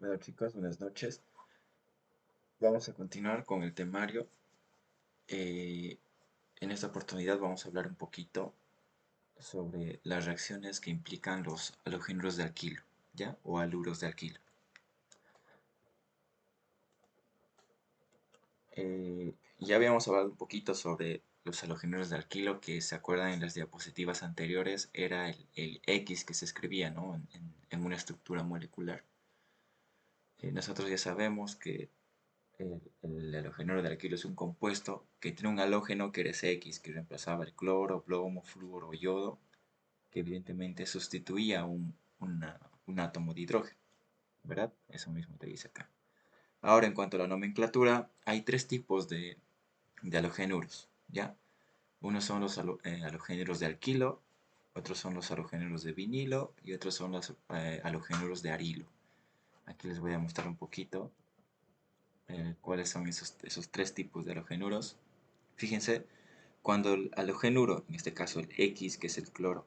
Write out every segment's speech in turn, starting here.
Bueno chicos, buenas noches. Vamos a continuar con el temario. Eh, en esta oportunidad vamos a hablar un poquito sobre las reacciones que implican los halogénuros de alquilo, ¿ya? O haluros de alquilo. Ya habíamos hablado un poquito sobre los halogénuros de alquilo, que se acuerdan en las diapositivas anteriores, era el X que se escribía, ¿no? en una estructura molecular. Nosotros ya sabemos que el halogénuro de alquilo es un compuesto que tiene un halógeno que era ese X, que reemplazaba el cloro, plomo, flúor o yodo, que evidentemente sustituía un átomo de hidrógeno, ¿verdad? Eso mismo te dice acá. Ahora, en cuanto a la nomenclatura, hay tres tipos de halogénuros, ¿ya? Unos son los halogénuros de alquilo, otros son los halogénuros de vinilo y otros son los halogénuros de arilo. Aquí les voy a mostrar un poquito cuáles son esos tres tipos de halogenuros. Fíjense, cuando el halogenuro, en este caso el X, que es el cloro,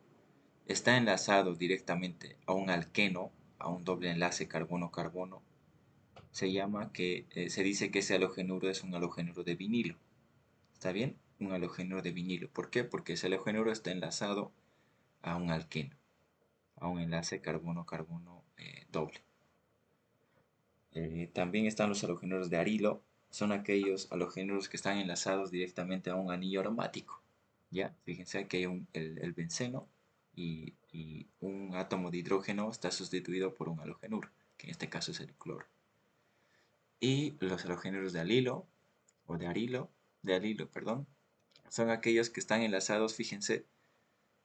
está enlazado directamente a un alqueno, a un doble enlace carbono-carbono, se dice que ese halogenuro es un halogenuro de vinilo. ¿Está bien? Un halogenuro de vinilo. ¿Por qué? Porque ese halogenuro está enlazado a un alqueno, a un enlace carbono-carbono doble. También están los halogenuros de arilo, son aquellos halogenuros que están enlazados directamente a un anillo aromático. ¿Ya? Fíjense que hay el benceno y un átomo de hidrógeno está sustituido por un halogenuro, que en este caso es el cloro. Y los halogenuros de alilo, o de alilo, perdón, son aquellos que están enlazados, fíjense,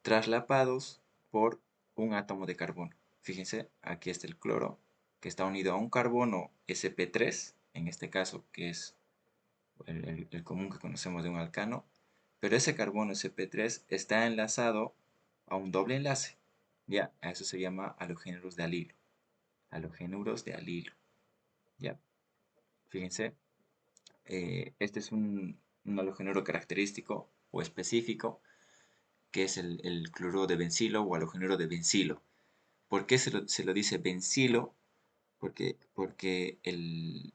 traslapados por un átomo de carbono. Fíjense, aquí está el cloro, que está unido a un carbono sp3, en este caso, que es el común que conocemos de un alcano, pero ese carbono sp3 está enlazado a un doble enlace. Ya, a eso se llama halogénuros de alilo. Halogénuros de alilo. Ya, fíjense, este es un halogénuro característico o específico, que es el cloruro de bencilo o halogénuro de bencilo. ¿Por qué se lo dice bencilo? Porque el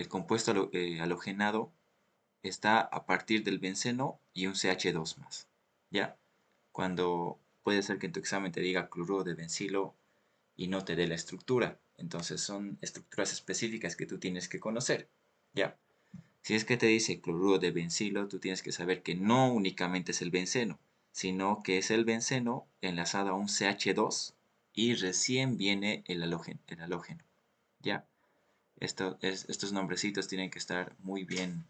compuesto halogenado está a partir del benceno y un CH2 más. ¿Ya? Cuando puede ser que en tu examen te diga cloruro de bencilo y no te dé la estructura. Entonces son estructuras específicas que tú tienes que conocer. ¿Ya? Si es que te dice cloruro de bencilo, tú tienes que saber que no únicamente es el benceno, sino que es el benceno enlazado a un CH2 y recién viene el halógeno. ¿Ya? Estos nombrecitos tienen que estar muy bien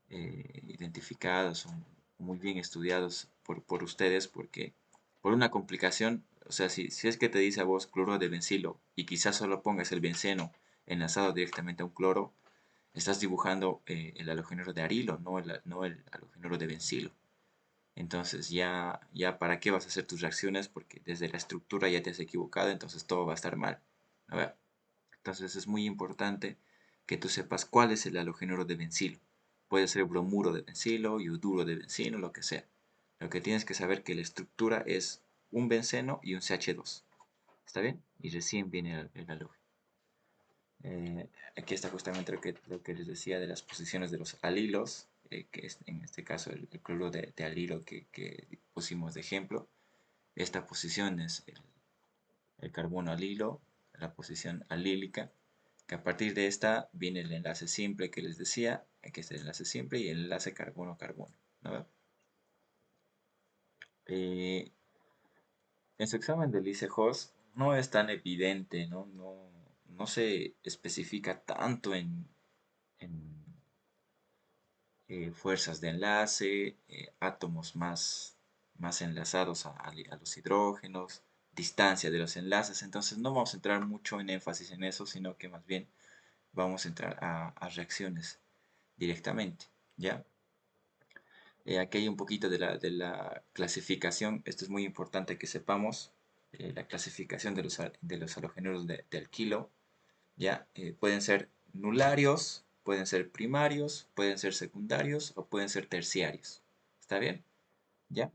identificados o muy bien estudiados por ustedes, porque por una complicación, o sea, si es que te dice a vos cloruro de bencilo y quizás solo pongas el benceno enlazado directamente a un cloro, estás dibujando el halogénuro de arilo, no el halogénuro de bencilo. Entonces ya para qué vas a hacer tus reacciones, porque desde la estructura ya te has equivocado, entonces todo va a estar mal. A ver, entonces es muy importante que tú sepas cuál es el halogénuro de bencilo. Puede ser bromuro de bencilo, ioduro de bencilo, lo que sea. Lo que tienes que saber que la estructura es un benceno y un CH2. ¿Está bien? Y recién viene el halógeno. Aquí está justamente lo que les decía de las posiciones de los alilos, que es en este caso el cloruro de alilo que pusimos de ejemplo. Esta posición es el carbono alilo, la posición alílica, que a partir de esta viene el enlace simple que les decía, aquí está el enlace simple y el enlace carbono-carbono. ¿No? Eh, en su examen de Liese-Hos no es tan evidente, no se especifica tanto en fuerzas de enlace, átomos más enlazados a los hidrógenos, distancia de los enlaces. Entonces no vamos a entrar mucho en énfasis en eso, sino que más bien vamos a entrar a reacciones directamente. ¿Ya? Aquí hay un poquito de la clasificación. Esto es muy importante que sepamos. La clasificación de los halogénuros de alquilo. ¿Ya? Pueden ser nularios, pueden ser primarios, pueden ser secundarios o pueden ser terciarios. ¿Está bien? ¿Ya?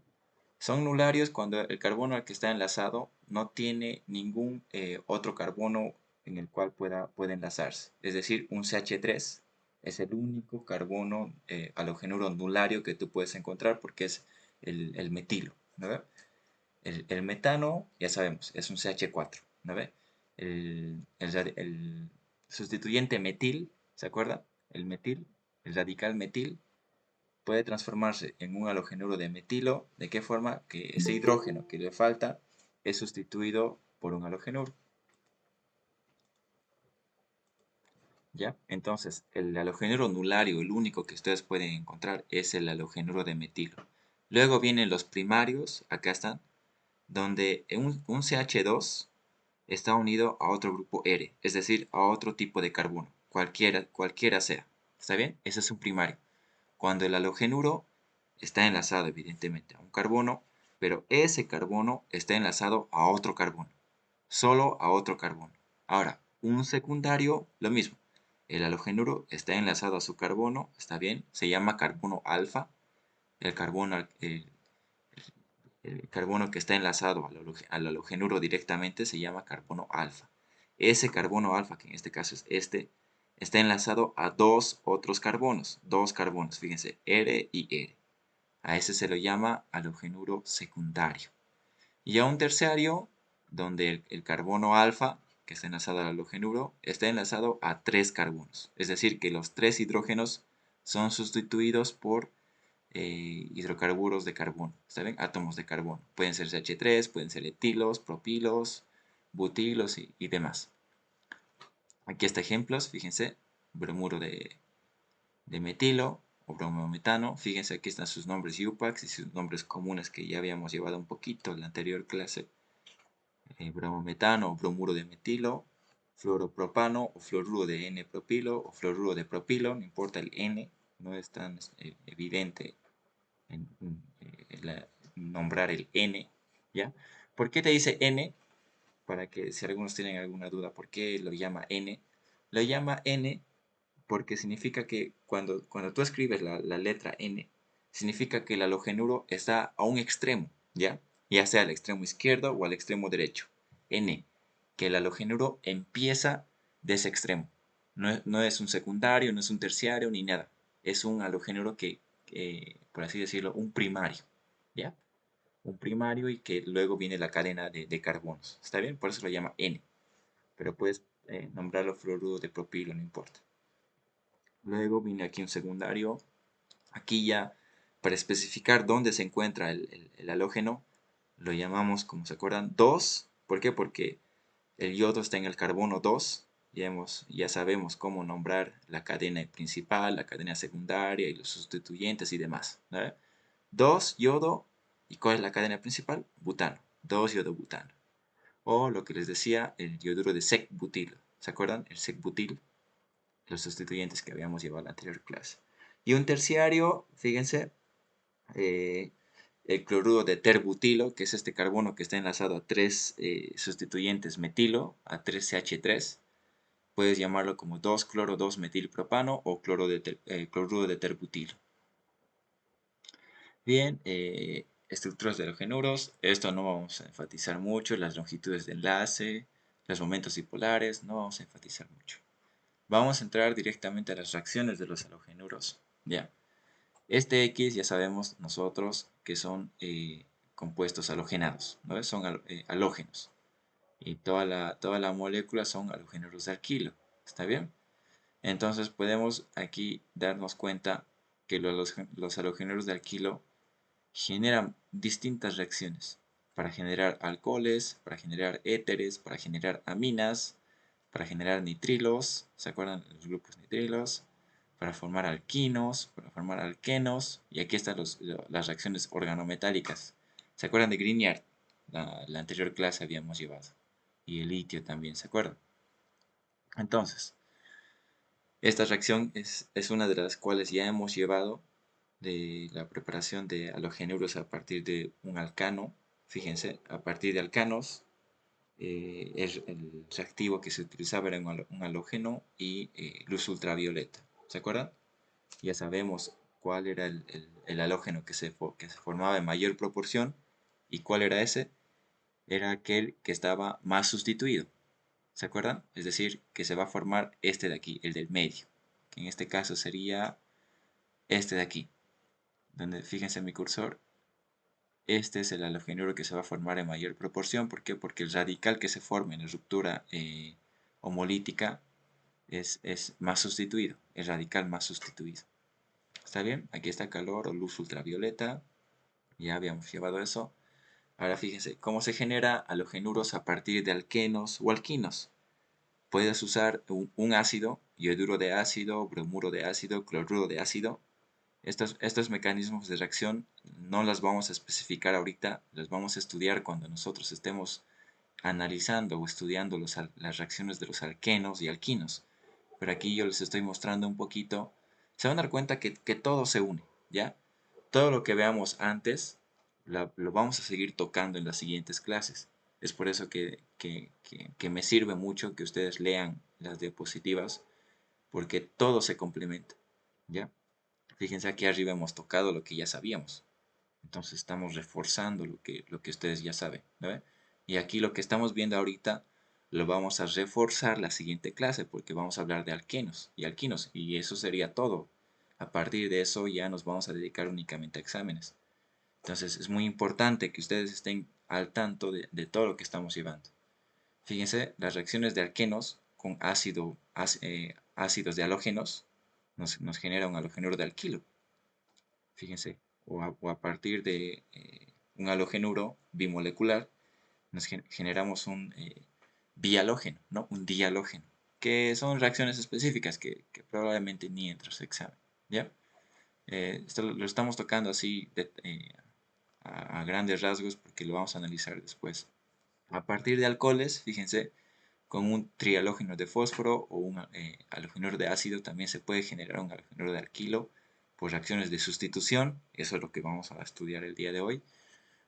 Son nularios cuando el carbono al que está enlazado no tiene ningún otro carbono en el cual puede enlazarse. Es decir, un CH3 es el único carbono halogenuro nulario que tú puedes encontrar porque es el metilo, ¿no? El metano, ya sabemos, es un CH4, ¿no ve? El sustituyente metil, ¿se acuerda? El metil, el radical metil, puede transformarse en un halogenuro de metilo. ¿De qué forma? Que ese hidrógeno que le falta es sustituido por un halogenuro. ¿Ya? Entonces, el halogenuro nulario, el único que ustedes pueden encontrar, es el halogenuro de metilo. Luego vienen los primarios, acá están, donde un CH2 está unido a otro grupo R, es decir, a otro tipo de carbono, cualquiera sea. ¿Está bien? Ese es un primario. Cuando el halogenuro está enlazado, evidentemente, a un carbono, pero ese carbono está enlazado a otro carbono, solo a otro carbono. Ahora, un secundario, lo mismo. El halogenuro está enlazado a su carbono, ¿está bien? Se llama carbono alfa. El carbono, el carbono que está enlazado al halogenuro directamente se llama carbono alfa. Ese carbono alfa, que en este caso es este, está enlazado a dos carbonos, fíjense, R y R. A ese se lo llama halogenuro secundario. Y a un terciario, donde el carbono alfa, que está enlazado al halogenuro, está enlazado a tres carbonos. Es decir, que los tres hidrógenos son sustituidos por hidrocarburos de carbono, ¿saben? Átomos de carbono. Pueden ser CH3, pueden ser etilos, propilos, butilos y demás. Aquí está ejemplos, fíjense, bromuro de metilo o bromometano. Fíjense, aquí están sus nombres UPACs y sus nombres comunes que ya habíamos llevado un poquito en la anterior clase. Bromometano o bromuro de metilo, fluoropropano o fluoruro de N-propilo o fluoruro de propilo, no importa el N, no es tan evidente en, nombrar el N, ¿ya? ¿Por qué te dice N? Para que si algunos tienen alguna duda, ¿por qué lo llama N? Lo llama N porque significa que cuando tú escribes la letra N, significa que el halogenuro está a un extremo, ¿ya? Ya sea al extremo izquierdo o al extremo derecho. N, que el halogenuro empieza de ese extremo. No es un secundario, no es un terciario, ni nada. Es un halogenuro por así decirlo, un primario, ¿ya? Un primario y que luego viene la cadena de carbonos. ¿Está bien? Por eso lo llama N. Pero puedes nombrarlo fluoruro de propilo, no importa. Luego viene aquí un secundario. Aquí ya, para especificar dónde se encuentra el halógeno, lo llamamos, como se acuerdan, 2. ¿Por qué? Porque el yodo está en el carbono 2. Ya sabemos cómo nombrar la cadena principal, la cadena secundaria y los sustituyentes y demás. 2 yodo. ¿Y cuál es la cadena principal? Butano. 2 yodo butano. O lo que les decía, el yoduro de sec-butil. ¿Se acuerdan? El sec-butil, los sustituyentes que habíamos llevado en la anterior clase. Y un terciario, fíjense, eh, el cloruro de terbutilo, que es este carbono que está enlazado a tres sustituyentes metilo, a 3CH3. Puedes llamarlo como 2-cloro 2-metilpropano o cloruro de terbutilo. Bien, estructuras de halogenuros. Esto no vamos a enfatizar mucho. Las longitudes de enlace, los momentos dipolares, no vamos a enfatizar mucho. Vamos a entrar directamente a las reacciones de los halogenuros. Ya. Este X ya sabemos nosotros que son compuestos halogenados, ¿no? Son halógenos. Y toda la molécula son halogenuros de alquilo. ¿Está bien? Entonces podemos aquí darnos cuenta que los halogenuros de alquilo generan distintas reacciones para generar alcoholes, para generar éteres, para generar aminas, para generar nitrilos, ¿se acuerdan de los grupos nitrilos? Para formar alquinos, para formar alquenos, y aquí están las reacciones organometálicas. ¿Se acuerdan de Grignard? La anterior clase habíamos llevado. Y el litio también, ¿se acuerdan? Entonces, esta reacción es una de las cuales ya hemos llevado de la preparación de halogenuros a partir de un alcano. Fíjense, a partir de alcanos, el reactivo que se utilizaba era un halógeno y luz ultravioleta. ¿Se acuerdan? Ya sabemos cuál era el halógeno que se formaba en mayor proporción y cuál era ese. Era aquel que estaba más sustituido. ¿Se acuerdan? Es decir, que se va a formar este de aquí, el del medio, que en este caso sería este de aquí, donde fíjense en mi cursor, este es el halogenuro que se va a formar en mayor proporción. ¿Por qué? Porque el radical que se forma en la ruptura homolítica es más sustituido, el radical más sustituido. ¿Está bien? Aquí está calor o luz ultravioleta, ya habíamos llevado eso. Ahora fíjense, ¿cómo se genera halogenuros a partir de alquenos o alquinos? Puedes usar un ácido, yoduro de ácido, bromuro de ácido, cloruro de ácido. Estos mecanismos de reacción no los vamos a especificar ahorita, los vamos a estudiar cuando nosotros estemos analizando o estudiando las reacciones de los alquenos y alquinos. Pero aquí yo les estoy mostrando un poquito. Se van a dar cuenta que todo se une, ¿ya? Todo lo que veamos antes lo vamos a seguir tocando en las siguientes clases. Es por eso que me sirve mucho que ustedes lean las diapositivas, porque todo se complementa, ¿ya? Fíjense, aquí arriba hemos tocado lo que ya sabíamos. Entonces estamos reforzando lo que ustedes ya saben, ¿no? Y aquí lo que estamos viendo ahorita lo vamos a reforzar la siguiente clase, porque vamos a hablar de alquenos y alquinos, y eso sería todo. A partir de eso ya nos vamos a dedicar únicamente a exámenes. Entonces es muy importante que ustedes estén al tanto de todo lo que estamos llevando. Fíjense, las reacciones de alquenos con ácidos de halógenos nos genera un halogenuro de alquilo. Fíjense, o a partir de un halogenuro bimolecular nos generamos un bihalógeno, ¿no? Un dihalógeno, que son reacciones específicas que probablemente ni entra a su examen, ¿ya? Esto lo estamos tocando así a grandes rasgos porque lo vamos a analizar después. A partir de alcoholes, fíjense, con un trihalógeno de fósforo o un halogenuro de ácido también se puede generar un halogenuro de alquilo por reacciones de sustitución, eso es lo que vamos a estudiar el día de hoy,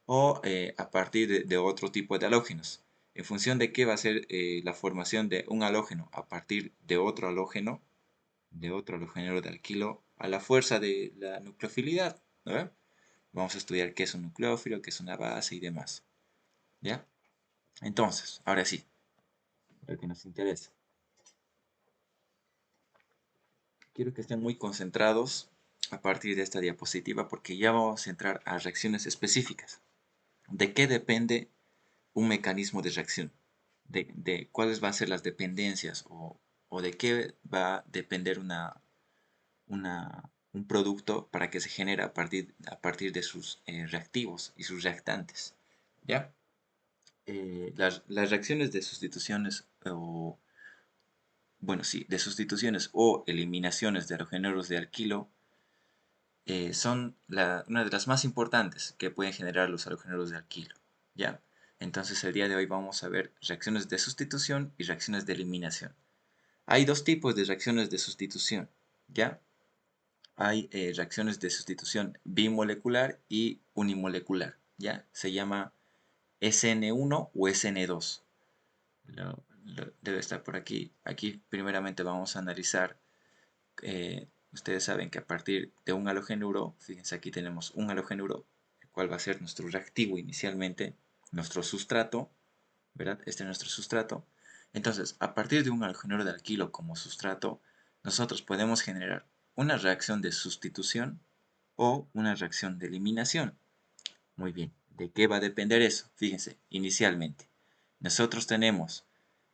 o a partir de otro tipo de halógenos. En función de qué va a ser la formación de un halógeno a partir de otro halógeno, de otro halogenuro de alquilo, a la fuerza de la nucleofilidad, ¿no? Vamos a estudiar qué es un nucleófilo, qué es una base y demás, ¿ya? Entonces, ahora sí, lo que nos interesa. Quiero que estén muy concentrados a partir de esta diapositiva porque ya vamos a entrar a reacciones específicas. ¿De qué depende un mecanismo de reacción? De cuáles van a ser las dependencias o de qué va a depender un producto para que se genere a partir de sus reactivos y sus reactantes. ¿Ya? Las reacciones de sustituciones bueno, sí, de sustituciones o eliminaciones de halogenuros de alquilo son una de las más importantes que pueden generar los halogenuros de alquilo, ¿ya? Entonces el día de hoy vamos a ver reacciones de sustitución y reacciones de eliminación. Hay dos tipos de reacciones de sustitución, ¿ya? Hay reacciones de sustitución bimolecular y unimolecular, ¿ya? Se llama SN1 o SN2. Debe estar por aquí. Aquí primeramente vamos a analizar ustedes saben que a partir de un halogenuro, fíjense aquí tenemos un halogenuro, el cual va a ser nuestro reactivo inicialmente, nuestro sustrato, ¿verdad? Este es nuestro sustrato. Entonces, a partir de un halogenuro de alquilo como sustrato, nosotros podemos generar una reacción de sustitución o una reacción de eliminación. Muy bien, ¿de qué va a depender eso? Fíjense, inicialmente, nosotros tenemos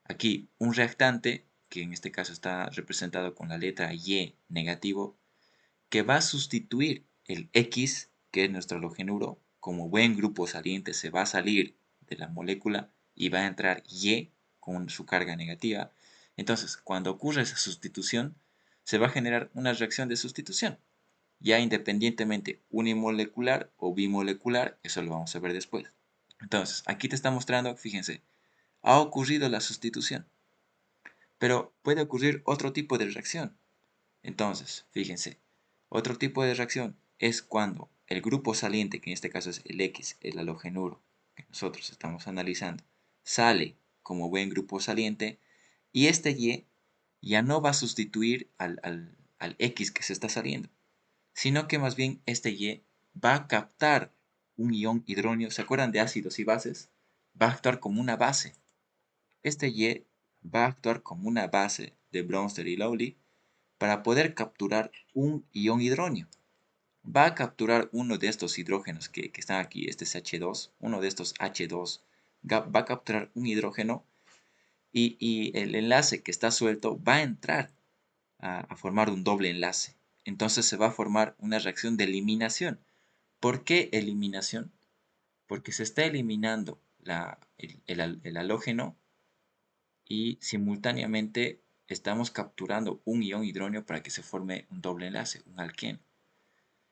aquí un reactante, que en este caso está representado con la letra Y negativo, que va a sustituir el X, que es nuestro halogenuro, como buen grupo saliente se va a salir de la molécula y va a entrar Y con su carga negativa. Entonces, cuando ocurre esa sustitución, se va a generar una reacción de sustitución, ya independientemente unimolecular o bimolecular, eso lo vamos a ver después. Entonces, aquí te está mostrando, fíjense, ha ocurrido la sustitución, pero puede ocurrir otro tipo de reacción. Entonces, fíjense, otro tipo de reacción es cuando el grupo saliente, que en este caso es el X, el halogenuro que nosotros estamos analizando, sale como buen grupo saliente y este Y ya no va a sustituir al X que se está saliendo, sino que más bien este Y va a captar un ion hidróneo. ¿Se acuerdan de ácidos y bases? Va a actuar como una base. Este Y va a actuar como una base de Bronsted y Lowry para poder capturar un ion hidróneo. Va a capturar uno de estos hidrógenos que están aquí, este es H2, uno de estos H2, va a capturar un hidrógeno y el enlace que está suelto va a entrar a formar un doble enlace. Entonces se va a formar una reacción de eliminación. ¿Por qué eliminación? Porque se está eliminando el halógeno y simultáneamente estamos capturando un ion hidróneo para que se forme un doble enlace, un alqueno.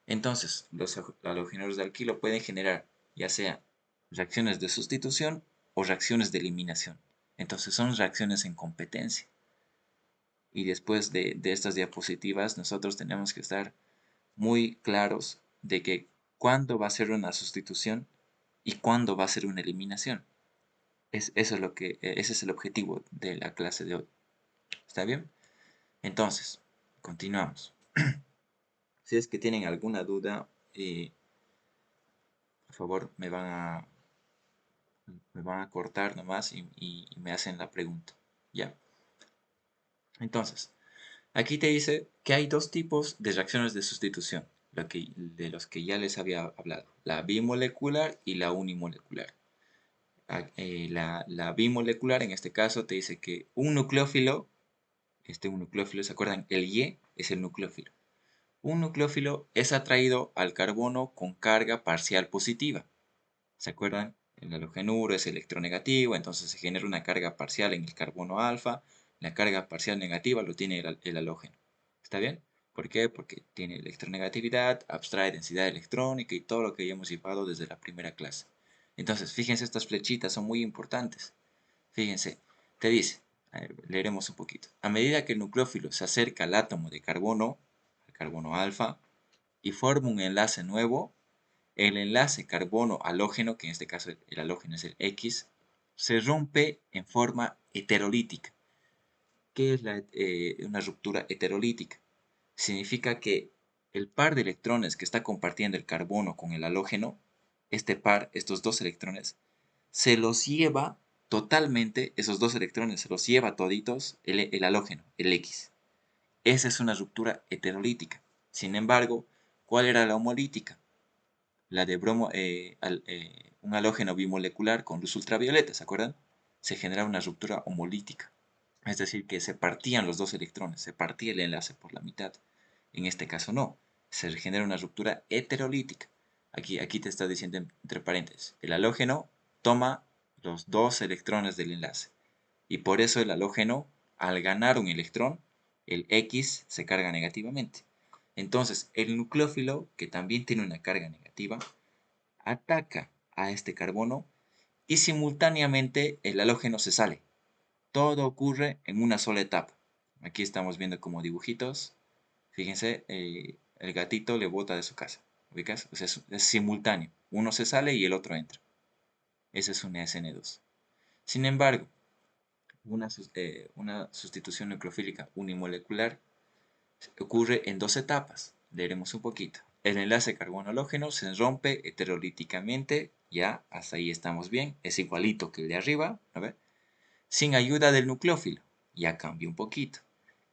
Entonces, los halogéneros de alquilo pueden generar ya sea reacciones de sustitución o reacciones de eliminación. Entonces, son reacciones en competencia. Y después de estas diapositivas, nosotros tenemos que estar muy claros de que cuándo va a ser una sustitución y cuándo va a ser una eliminación. Eso es ese es el objetivo de la clase de hoy. ¿Está bien? Entonces, continuamos. Si es que tienen alguna duda, por favor, me van a cortar nomás y me hacen la pregunta. ¿Ya? Entonces, aquí te dice que hay dos tipos de reacciones de sustitución, de los que ya les había hablado, la bimolecular y la unimolecular. La bimolecular en este caso te dice que un nucleófilo, un nucleófilo, ¿se acuerdan? El Y es el nucleófilo. Un nucleófilo es atraído al carbono con carga parcial positiva. ¿Se acuerdan? El halogenuro es electronegativo, entonces se genera una carga parcial en el carbono alfa. La carga parcial negativa lo tiene el halógeno. ¿Está bien? ¿Por qué? Porque tiene electronegatividad, abstrae densidad electrónica y todo lo que ya hemos llevado desde la primera clase. Entonces, fíjense, estas flechitas son muy importantes. Fíjense, te dice, leeremos un poquito. A medida que el nucleófilo se acerca al átomo de carbono, al carbono alfa, y forma un enlace nuevo, el enlace carbono-halógeno, que en este caso el halógeno es el X, se rompe en forma heterolítica. ¿Qué es una ruptura heterolítica? Significa que el par de electrones que está compartiendo el carbono con el halógeno, este par, estos dos electrones, se los lleva totalmente, esos dos electrones se los lleva toditos el halógeno, el X. Esa es una ruptura heterolítica. Sin embargo, ¿cuál era la homolítica? La de un halógeno bimolecular con luz ultravioleta, ¿se acuerdan? Se genera una ruptura homolítica. Es decir, que se partían los dos electrones, se partía el enlace por la mitad. En este caso no, se genera una ruptura heterolítica. Aquí te está diciendo entre paréntesis, el halógeno toma los dos electrones del enlace. Y por eso el halógeno, al ganar un electrón, el X se carga negativamente. Entonces, el nucleófilo, que también tiene una carga negativa, ataca a este carbono y simultáneamente el halógeno se sale. Todo ocurre en una sola etapa. Aquí estamos viendo como dibujitos. Fíjense, el gatito le bota de su casa. ¿Ubicas? O sea, es simultáneo. Uno se sale y el otro entra. Ese es un SN2. Sin embargo, una sustitución nucleofílica unimolecular ocurre en dos etapas. Leeremos un poquito. El enlace carbono-halógeno se rompe heterolíticamente, ya hasta ahí estamos bien, es igualito que el de arriba, ¿no? Sin ayuda del nucleófilo, ya cambia un poquito.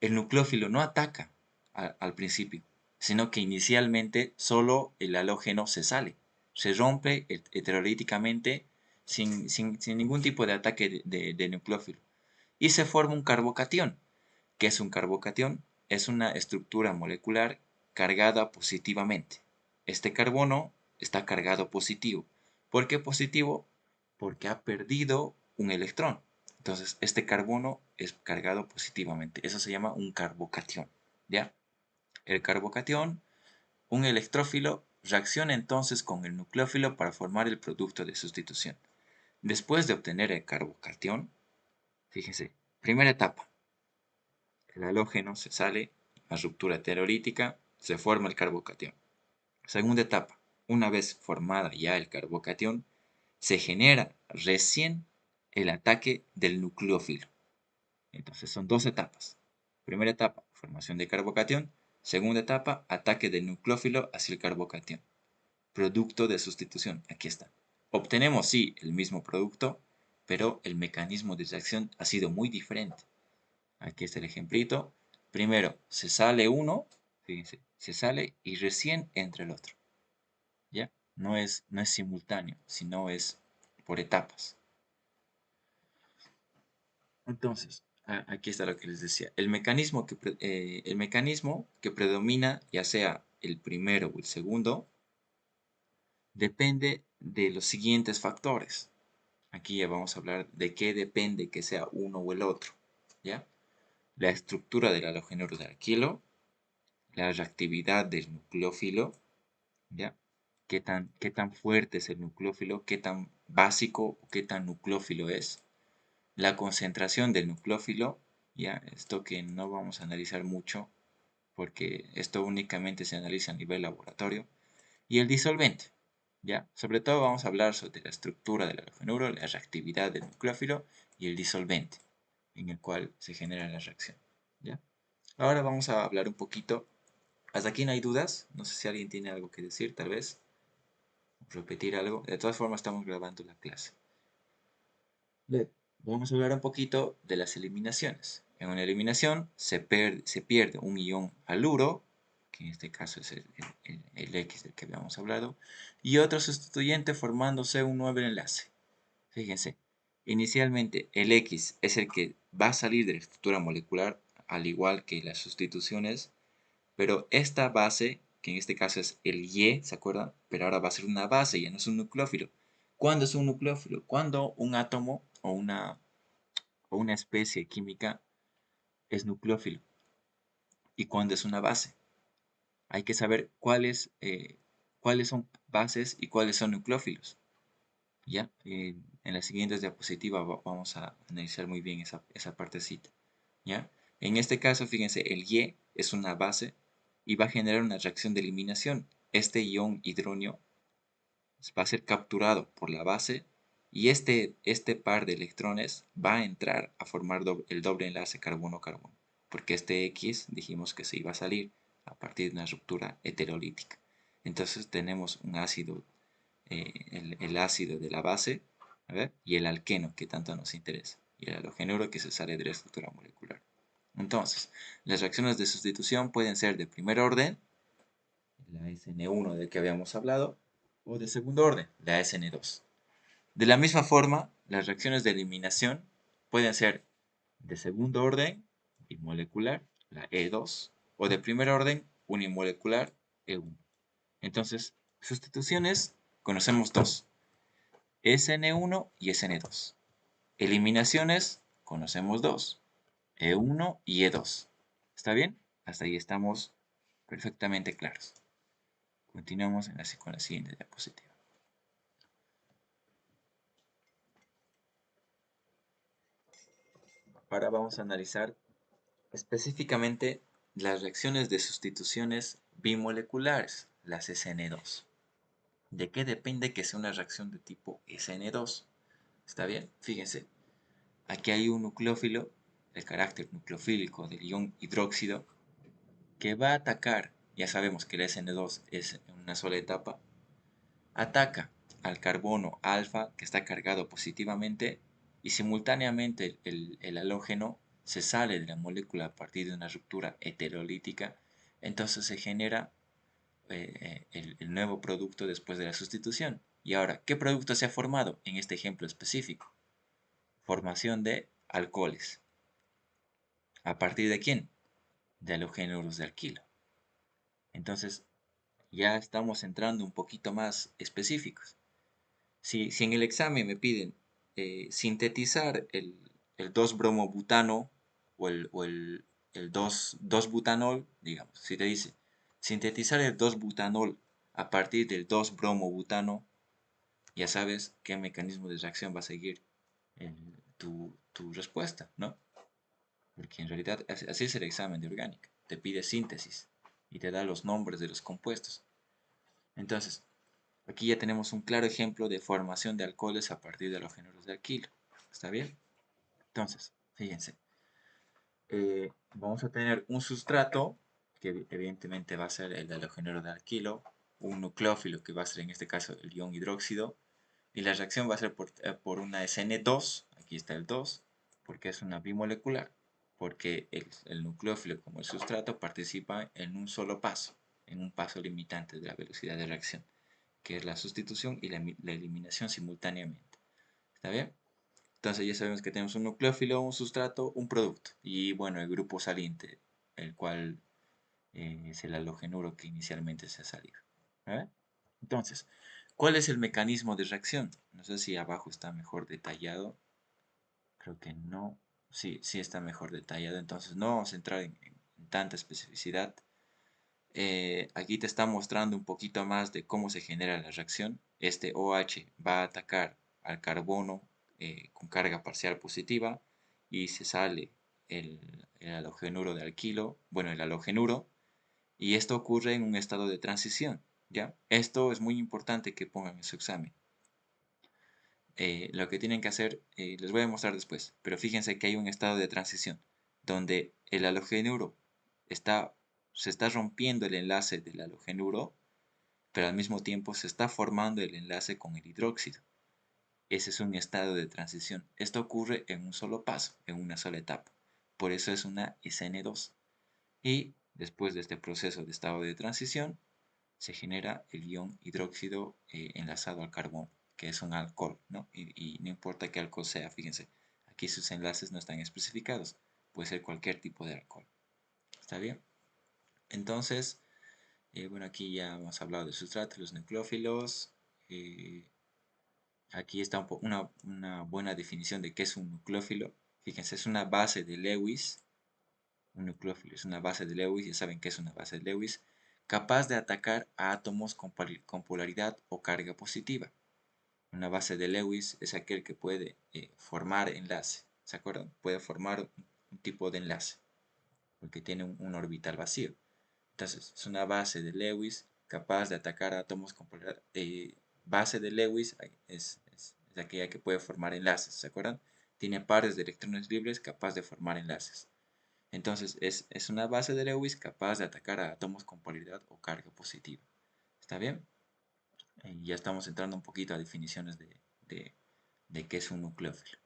El nucleófilo no ataca al principio, sino que inicialmente solo el halógeno se sale, se rompe heterolíticamente sin ningún tipo de ataque de nucleófilo y se forma un carbocatión. ¿Qué es un carbocatión? Es una estructura molecular cargada positivamente. Este carbono está cargado positivo. ¿Por qué positivo? Porque ha perdido un electrón. Entonces, este carbono es cargado positivamente. Eso se llama un carbocatión. ¿Ya? El carbocatión, un electrófilo, reacciona entonces con el nucleófilo para formar el producto de sustitución. Después de obtener el carbocatión, fíjense, primera etapa, el halógeno se sale, a ruptura heterolítica, se forma el carbocatión. Segunda etapa, una vez formada ya el carbocatión, se genera recién el ataque del nucleófilo. Entonces son dos etapas. Primera etapa, formación de carbocatión. Segunda etapa, ataque del nucleófilo hacia el carbocatión. Producto de sustitución, aquí está. Obtenemos, sí, el mismo producto, pero el mecanismo de reacción ha sido muy diferente. Aquí está el ejemplito. Primero se sale uno, fíjense, se sale y recién entra el otro. ¿Ya? No es simultáneo, sino es por etapas. Entonces, aquí está lo que les decía. El mecanismo que predomina, ya sea el primero o el segundo, depende de los siguientes factores. Aquí ya vamos a hablar de qué depende que sea uno o el otro. ¿Ya? La estructura del halogénuro de alquilo, la reactividad del nucleófilo, ¿ya? ¿Qué tan fuerte es el nucleófilo? ¿Qué tan básico o qué tan nucleófilo es? La concentración del nucleófilo, ya, esto que no vamos a analizar mucho porque esto únicamente se analiza a nivel laboratorio, y el disolvente, ya, sobre todo vamos a hablar sobre la estructura del halogénuro, la reactividad del nucleófilo y el disolvente en el cual se genera la reacción, ya. Ahora vamos a hablar un poquito, hasta aquí no hay dudas, no sé si alguien tiene algo que decir, tal vez, repetir algo, de todas formas estamos grabando la clase. Bien, vamos a hablar un poquito de las eliminaciones. En una eliminación se pierde un ion haluro, que en este caso es el X del que habíamos hablado, y otro sustituyente formándose un nuevo enlace. Fíjense, inicialmente el X es el que va a salir de la estructura molecular, al igual que las sustituciones, pero esta base, que en este caso es el Y, ¿se acuerdan? Pero ahora va a ser una base, ya no es un nucleófilo. ¿Cuándo es un nucleófilo? Cuando un átomo o una especie química es nucleófilo. ¿Y cuándo es una base? Hay que saber cuáles son bases y cuáles son nucleófilos. ¿Ya? En las siguientes diapositivas vamos a analizar muy bien esa partecita. ¿Ya? En este caso, fíjense, el Y es una base y va a generar una reacción de eliminación. Este ion hidronio va a ser capturado por la base y este par de electrones va a entrar a formar el doble enlace carbono-carbono, porque este X dijimos que se iba a salir a partir de una ruptura heterolítica. Entonces tenemos un ácido, el ácido de la base, a ver, y el alqueno que tanto nos interesa, y el halogénuro que se sale de la estructura molecular. Entonces, las reacciones de sustitución pueden ser de primer orden, la SN1 del que habíamos hablado, o de segundo orden, la SN2. De la misma forma, las reacciones de eliminación pueden ser de segundo orden, bimolecular, la E2, o de primer orden, unimolecular, E1. Entonces, sustituciones conocemos dos, SN1 y SN2. Eliminaciones conocemos dos, E1 y E2. ¿Está bien? Hasta ahí estamos perfectamente claros. Continuamos con la siguiente diapositiva. Ahora vamos a analizar específicamente las reacciones de sustituciones bimoleculares, las SN2. ¿De qué depende que sea una reacción de tipo SN2? ¿Está bien? Fíjense, aquí hay un nucleófilo, el carácter nucleofílico del ion hidróxido, que va a atacar, ya sabemos que el SN2 es en una sola etapa, ataca al carbono alfa que está cargado positivamente y simultáneamente el halógeno se sale de la molécula a partir de una ruptura heterolítica, entonces se genera el nuevo producto después de la sustitución. Y ahora, ¿qué producto se ha formado en este ejemplo específico? Formación de alcoholes. ¿A partir de quién? De halogénuros de alquilo. Entonces, ya estamos entrando un poquito más específicos. Si en el examen me piden sintetizar el 2-bromobutano o el 2-butanol, digamos, si te dice sintetizar el 2-butanol a partir del 2-bromobutano, ya sabes qué mecanismo de reacción va a seguir tu respuesta, ¿no? Porque en realidad así es el examen de orgánica. Te pide síntesis y te da los nombres de los compuestos. Entonces, aquí ya tenemos un claro ejemplo de formación de alcoholes a partir de halogénuros de alquilo. ¿Está bien? Entonces, fíjense. Vamos a tener un sustrato, que evidentemente va a ser el halogénuro de alquilo, un nucleófilo, que va a ser en este caso el ion hidróxido, Y la reacción va a ser por una SN2, aquí está el 2, porque es una bimolecular, porque el nucleófilo como el sustrato participa en un solo paso, en un paso limitante de la velocidad de reacción, que es la sustitución y la eliminación simultáneamente. ¿Está bien? Entonces ya sabemos que tenemos un nucleófilo, un sustrato, un producto. Y bueno, el grupo saliente, el cual es el halogenuro que inicialmente se ha salido. ¿Vale? Entonces, ¿cuál es el mecanismo de reacción? No sé si abajo está mejor detallado. Creo que no. Sí, sí está mejor detallado. Entonces no vamos a entrar en tanta especificidad. Aquí te está mostrando un poquito más de cómo se genera la reacción. Este OH va a atacar al carbono con carga parcial positiva y se sale el halogenuro de alquilo, bueno, el halogenuro, y esto ocurre en un estado de transición, ¿ya? Esto es muy importante que pongan en su examen. Lo que tienen que hacer, les voy a mostrar después, pero fíjense que hay un estado de transición donde el halogenuro se está rompiendo el enlace del halogenuro, pero al mismo tiempo se está formando el enlace con el hidróxido. Ese es un estado de transición. Esto ocurre en un solo paso, en una sola etapa. Por eso es una SN2. Y después de este proceso de estado de transición, se genera el ion hidróxido enlazado al carbono, que es un alcohol, ¿no? Y no importa qué alcohol sea, fíjense, aquí sus enlaces no están especificados, puede ser cualquier tipo de alcohol. ¿Está bien? Entonces, bueno, aquí ya hemos hablado de sustratos, los nucleófilos. eh, Aquí está una buena definición de qué es un nucleófilo. Fíjense, es una base de Lewis. Un nucleófilo es una base de Lewis, ya saben qué es una base de Lewis, capaz de atacar a átomos con polaridad o carga positiva. Una base de Lewis es aquel que puede formar enlace, ¿se acuerdan? Puede formar un tipo de enlace, porque tiene un orbital vacío. Entonces, es una base de Lewis capaz de atacar a átomos con polaridad. Base de Lewis es aquella que puede formar enlaces, ¿se acuerdan? Tiene pares de electrones libres capaz de formar enlaces. Entonces es una base de Lewis capaz de atacar a átomos con polaridad o carga positiva. ¿Está bien? Ya estamos entrando un poquito a definiciones de qué es un nucleófilo.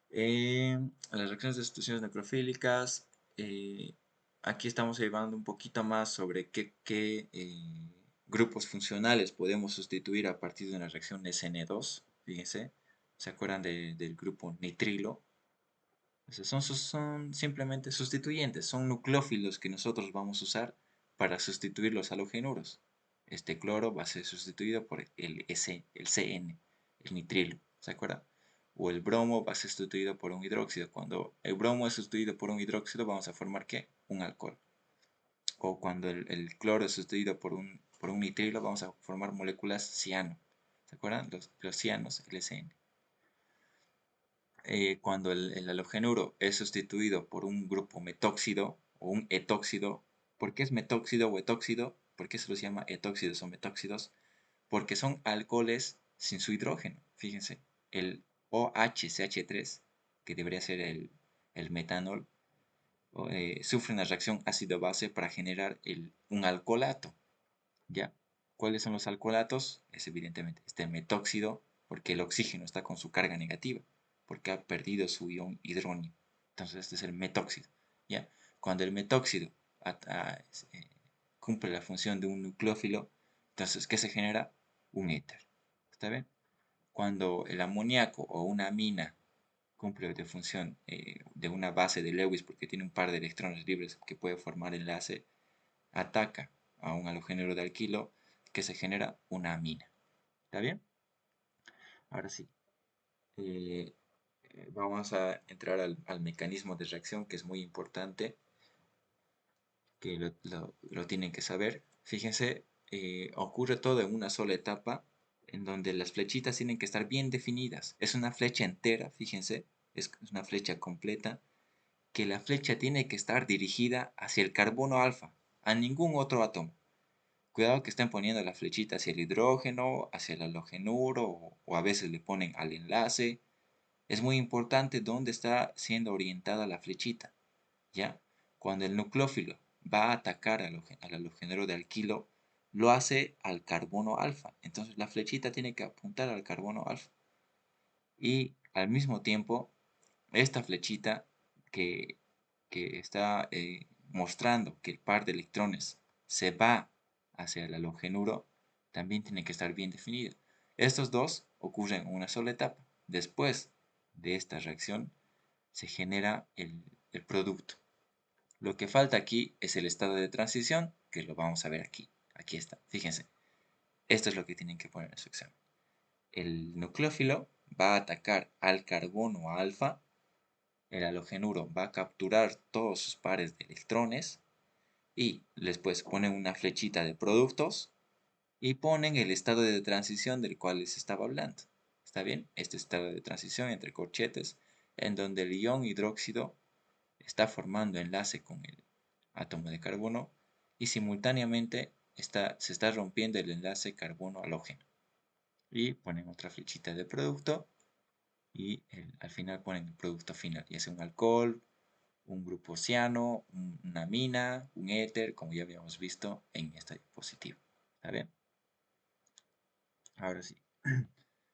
Las reacciones de sustituciones necrofílicas. eh, Aquí estamos llevando un poquito más sobre qué grupos funcionales podemos sustituir a partir de una reacción SN2. Fíjense, ¿se acuerdan del grupo nitrilo? Son simplemente sustituyentes, son nucleófilos que nosotros vamos a usar para sustituir los halogenuros. Este cloro va a ser sustituido por el CN, el nitrilo, ¿se acuerdan? O el bromo va a ser sustituido por un hidróxido. Cuando el bromo es sustituido por un hidróxido, vamos a formar ¿qué? Un alcohol. O cuando el cloro es sustituido por un nitrilo, vamos a formar moléculas ciano. ¿Se acuerdan? Los cianos, el SN. Cuando el halogenuro es sustituido por un grupo metóxido o un etóxido. ¿Por qué es metóxido o etóxido? ¿Por qué se los llama etóxidos o metóxidos? Porque son alcoholes sin su hidrógeno. Fíjense, el OHCH3, que debería ser el metanol, sufre una reacción ácido-base para generar un alcoholato. ¿Ya? ¿Cuáles son los alcoholatos? Es evidentemente este metóxido, porque el oxígeno está con su carga negativa, porque ha perdido su ion hidróneo. Entonces este es el metóxido. ¿Ya? Cuando el metóxido eh, cumple la función de un nucleófilo, entonces ¿qué se genera? Un éter. ¿Está bien? Cuando el amoníaco o una amina cumple la función de una base de Lewis porque tiene un par de electrones libres que puede formar enlace, ataca a un halogénero de alquilo que se genera una amina. ¿Está bien? Ahora sí. eh, Vamos a entrar al mecanismo de reacción que es muy importante, que lo tienen que saber. Fíjense, ocurre todo en una sola etapa en donde las flechitas tienen que estar bien definidas. Es una flecha entera, fíjense, es una flecha completa, que la flecha tiene que estar dirigida hacia el carbono alfa, a ningún otro átomo. Cuidado que estén poniendo la flechita hacia el hidrógeno, hacia el halogenuro o a veces le ponen al enlace. Es muy importante dónde está siendo orientada la flechita, ¿ya? Cuando el nucleófilo va a atacar al halogenuro de alquilo, lo hace al carbono alfa. Entonces la flechita tiene que apuntar al carbono alfa. Y al mismo tiempo, esta flechita que, que está mostrando que el par de electrones se va hacia el halogenuro, también tiene que estar bien definida. Estos dos ocurren en una sola etapa. Después de esta reacción se genera el producto. Lo que falta aquí es el estado de transición, que lo vamos a ver aquí. Aquí está, fíjense. Esto es lo que tienen que poner en su examen. El nucleófilo va a atacar al carbono alfa, el halogenuro va a capturar todos sus pares de electrones y después ponen una flechita de productos y ponen el estado de transición del cual les estaba hablando. ¿Está bien? Este estado de transición entre corchetes en donde el ion hidróxido está formando enlace con el átomo de carbono y simultáneamente se está rompiendo el enlace carbono-halógeno. Y ponen otra flechita de producto y al final ponen el producto final, ya sea un alcohol, un grupo ciano, una amina, un éter, como ya habíamos visto en esta diapositiva. ¿Está bien? Ahora sí,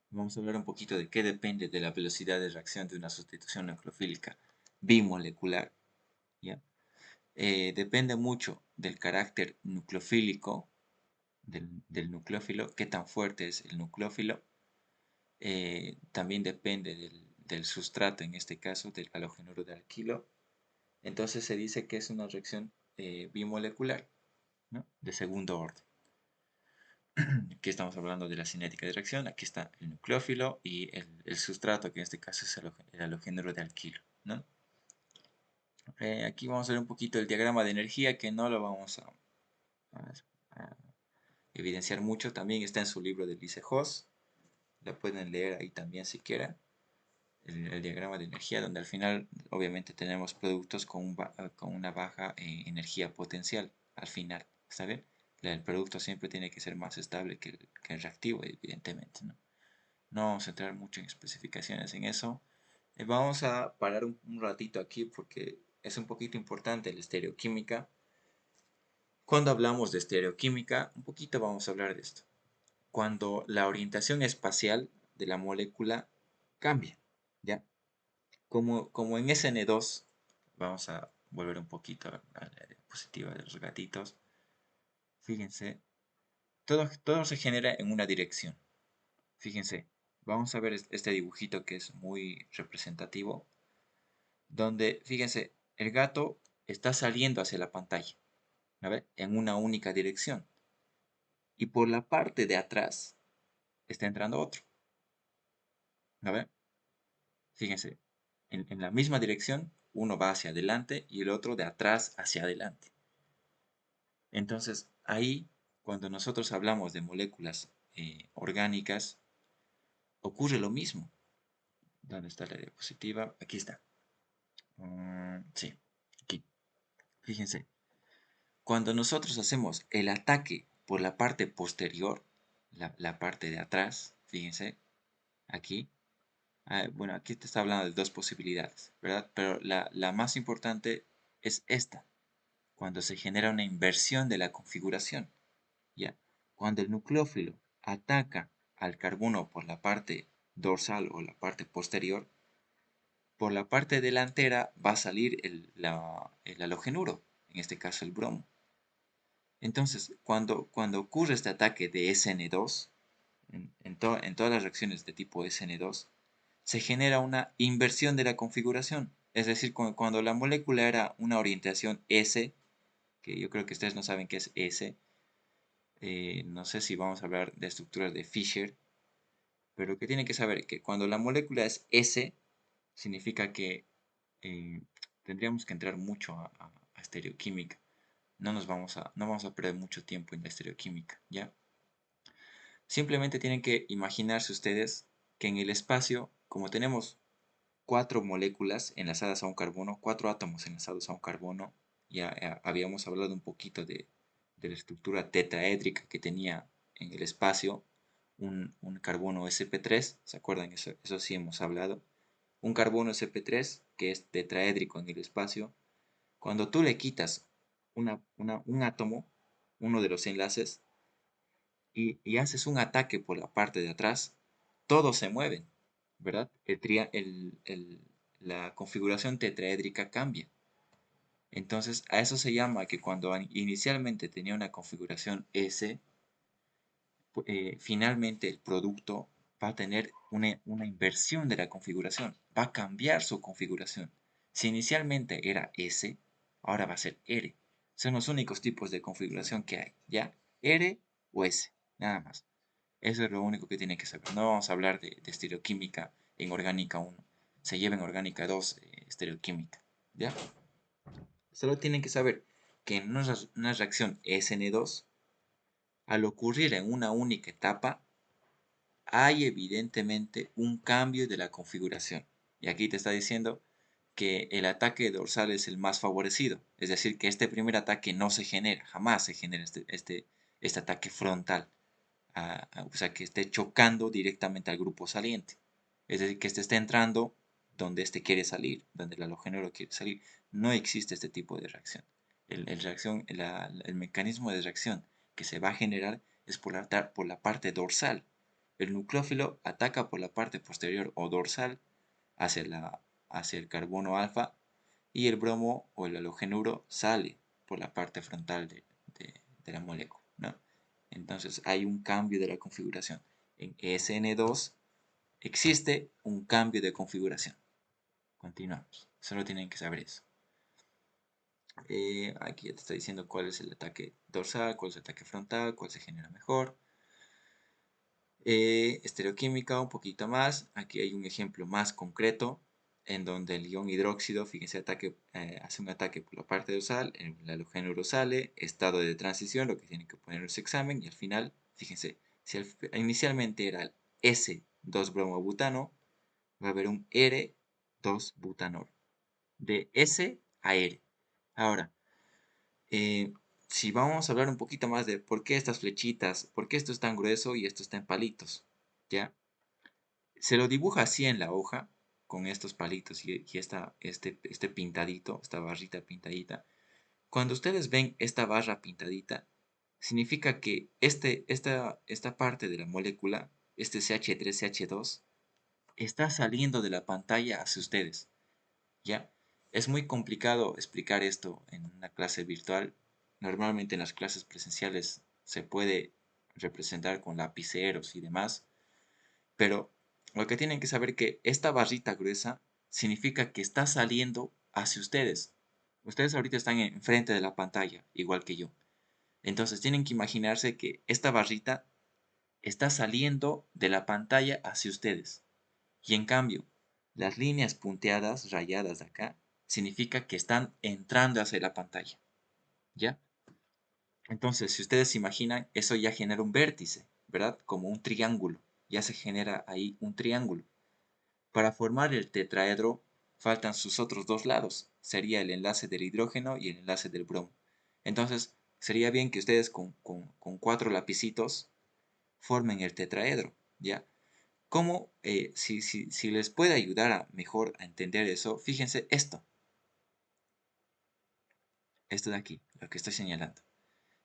vamos a hablar un poquito de qué depende de la velocidad de reacción de una sustitución nucleofílica bimolecular. ¿Ya? Depende mucho del carácter nucleofílico del nucleófilo, qué tan fuerte es el nucleófilo. También depende del sustrato, en este caso del halogenuro de alquilo. Entonces se dice que es una reacción bimolecular, ¿no? De segundo orden. Aquí estamos hablando de la cinética de reacción. Aquí está el nucleófilo y el sustrato, que en este caso es el halogenuro de alquilo, ¿no? Aquí vamos a ver un poquito el diagrama de energía, que no lo vamos a evidenciar mucho. También está en su libro de Liese-Haas. La pueden leer ahí también si quieren. El diagrama de energía, donde al final obviamente tenemos productos con una baja energía potencial al final. ¿Está bien? El producto siempre tiene que ser más estable que el reactivo, evidentemente, ¿no? No vamos a entrar mucho en especificaciones en eso. Vamos a parar un ratito aquí porque es un poquito importante la estereoquímica. Cuando hablamos de estereoquímica, un poquito vamos a hablar de esto. Cuando la orientación espacial de la molécula cambia, ¿ya? Como en SN2, vamos a volver un poquito a la diapositiva de los gatitos. Fíjense, todo se genera en una dirección. Fíjense, vamos a ver este dibujito que es muy representativo, donde, fíjense, el gato está saliendo hacia la pantalla, ¿a ver? En una única dirección. Y por la parte de atrás está entrando otro, ¿a ver? Fíjense, en la misma dirección, uno va hacia adelante y el otro de atrás hacia adelante. Entonces, ahí, cuando nosotros hablamos de moléculas orgánicas, ocurre lo mismo. ¿Dónde está la diapositiva? Aquí está. Sí, aquí. Fíjense, cuando nosotros hacemos el ataque por la parte posterior, la parte de atrás, fíjense, aquí, bueno, aquí te está hablando de dos posibilidades, ¿verdad? Pero la más importante es esta, cuando se genera una inversión de la configuración, ¿ya? Cuando el nucleófilo ataca al carbono por la parte dorsal o la parte posterior, por la parte delantera va a salir el halogenuro, en este caso el bromo. Entonces, cuando ocurre este ataque de SN2, en todas las reacciones de tipo SN2, se genera una inversión de la configuración. Es decir, cuando la molécula era una orientación S, que yo creo que ustedes no saben qué es S, no sé si vamos a hablar de estructuras de Fischer, pero que tienen que saber que cuando la molécula es S, significa que eh, tendríamos que entrar mucho a estereoquímica. No vamos a perder mucho tiempo en la estereoquímica, ¿ya? Simplemente tienen que imaginarse ustedes que en el espacio, como tenemos cuatro moléculas enlazadas a un carbono, cuatro átomos enlazados a un carbono, ya habíamos hablado un poquito de la estructura tetraédrica que tenía en el espacio un carbono sp3, ¿se acuerdan? Eso sí hemos hablado. Un carbono sp3 que es tetraédrico en el espacio. Cuando tú le quitas un átomo, uno de los enlaces, y haces un ataque por la parte de atrás, todos se mueven, ¿verdad? La configuración tetraédrica cambia. Entonces, a eso se llama que cuando inicialmente tenía una configuración S, finalmente el producto va a tener una inversión de la configuración, va a cambiar su configuración. Si inicialmente era S, ahora va a ser R. Son los únicos tipos de configuración que hay, ¿ya? R o S, nada más. Eso es lo único que tienen que saber. No vamos a hablar de estereoquímica en orgánica 1. Se lleva en orgánica 2 estereoquímica, ¿ya? Solo tienen que saber que en una reacción SN2, al ocurrir en una única etapa, hay evidentemente un cambio de la configuración. Y aquí te está diciendo que el ataque dorsal es el más favorecido. Es decir, que este primer ataque no se genera, jamás se genera este ataque frontal. O sea, que esté chocando directamente al grupo saliente. Es decir, que este esté entrando donde este quiere salir, donde el halogénuro quiere salir. No existe este tipo de reacción. El mecanismo de reacción que se va a generar es por la parte dorsal. El nucleófilo ataca por la parte posterior o dorsal hacia el carbono alfa y el bromo o el halogenuro sale por la parte frontal de la molécula, ¿no? Entonces hay un cambio de la configuración. En SN2 existe un cambio de configuración. Continuamos. Solo tienen que saber eso. Aquí ya te está diciendo cuál es el ataque dorsal, cuál es el ataque frontal, cuál se genera mejor. Estereoquímica un poquito más. Aquí hay un ejemplo más concreto en donde el ion hidróxido, fíjense, hace un ataque por la parte dorsal, el halogénuro sale, estado de transición, lo que tiene que poner en ese examen, y al final, fíjense, si inicialmente era el S2-bromobutano, va a haber un R2-butanol, de S a R. Ahora, eh, si vamos a hablar un poquito más de por qué estas flechitas, por qué esto es tan grueso y esto está en palitos, ¿ya? Se lo dibuja así en la hoja, con estos palitos y este pintadito, esta barrita pintadita. Cuando ustedes ven esta barra pintadita, significa que esta parte de la molécula, este CH3CH2, está saliendo de la pantalla hacia ustedes, ¿ya? Es muy complicado explicar esto en una clase virtual. Normalmente en las clases presenciales se puede representar con lapiceros y demás, pero lo que tienen que saber es que esta barrita gruesa significa que está saliendo hacia ustedes. Ustedes ahorita están enfrente de la pantalla, igual que yo. Entonces tienen que imaginarse que esta barrita está saliendo de la pantalla hacia ustedes. Y en cambio, las líneas punteadas, rayadas de acá, significa que están entrando hacia la pantalla. ¿Ya? Entonces, si ustedes se imaginan, eso ya genera un vértice, ¿verdad? Como un triángulo. Ya se genera ahí un triángulo. Para formar el tetraedro faltan sus otros dos lados. Sería el enlace del hidrógeno y el enlace del bromo. Entonces, sería bien que ustedes con 4 lapicitos formen el tetraedro, ¿ya? ¿Cómo, si les puede ayudar mejor a entender eso, fíjense esto de aquí, lo que estoy señalando.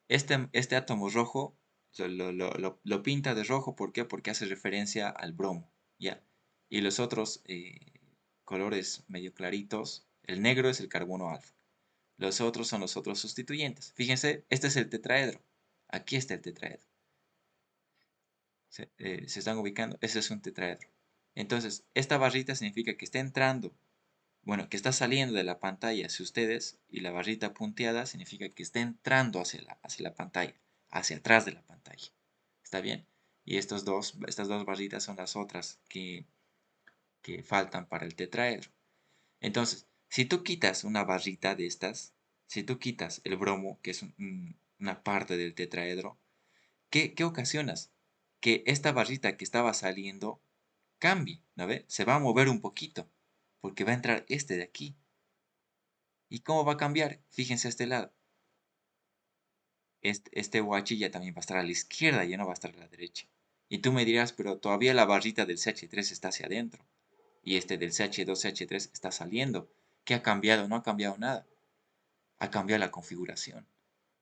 Este átomo rojo lo pinta de rojo, ¿por qué? Porque hace referencia al bromo, ¿ya? Y los otros colores medio claritos, el negro es el carbono alfa. Los otros son los otros sustituyentes. Fíjense, este es el tetraedro. Aquí está el tetraedro. Se están ubicando, ese es un tetraedro. Entonces, esta barrita significa que está entrando, bueno, que está saliendo de la pantalla hacia ustedes, y la barrita punteada significa que está entrando hacia la pantalla, hacia atrás de la pantalla. ¿Está bien? Y estas dos barritas son las otras que faltan para el tetraedro. Entonces, si tú quitas una barrita de estas, si tú quitas el bromo, que es una parte del tetraedro, ¿qué ocasionas? Que esta barrita que estaba saliendo cambie, ¿no ve? Se va a mover un poquito, porque va a entrar este de aquí. ¿Y cómo va a cambiar? Fíjense a este lado. Este OH ya también va a estar a la izquierda, ya no va a estar a la derecha. Y tú me dirás, pero todavía la barrita del CH3 está hacia adentro. Y este del CH2CH3 está saliendo. ¿Qué ha cambiado? No ha cambiado nada. Ha cambiado la configuración.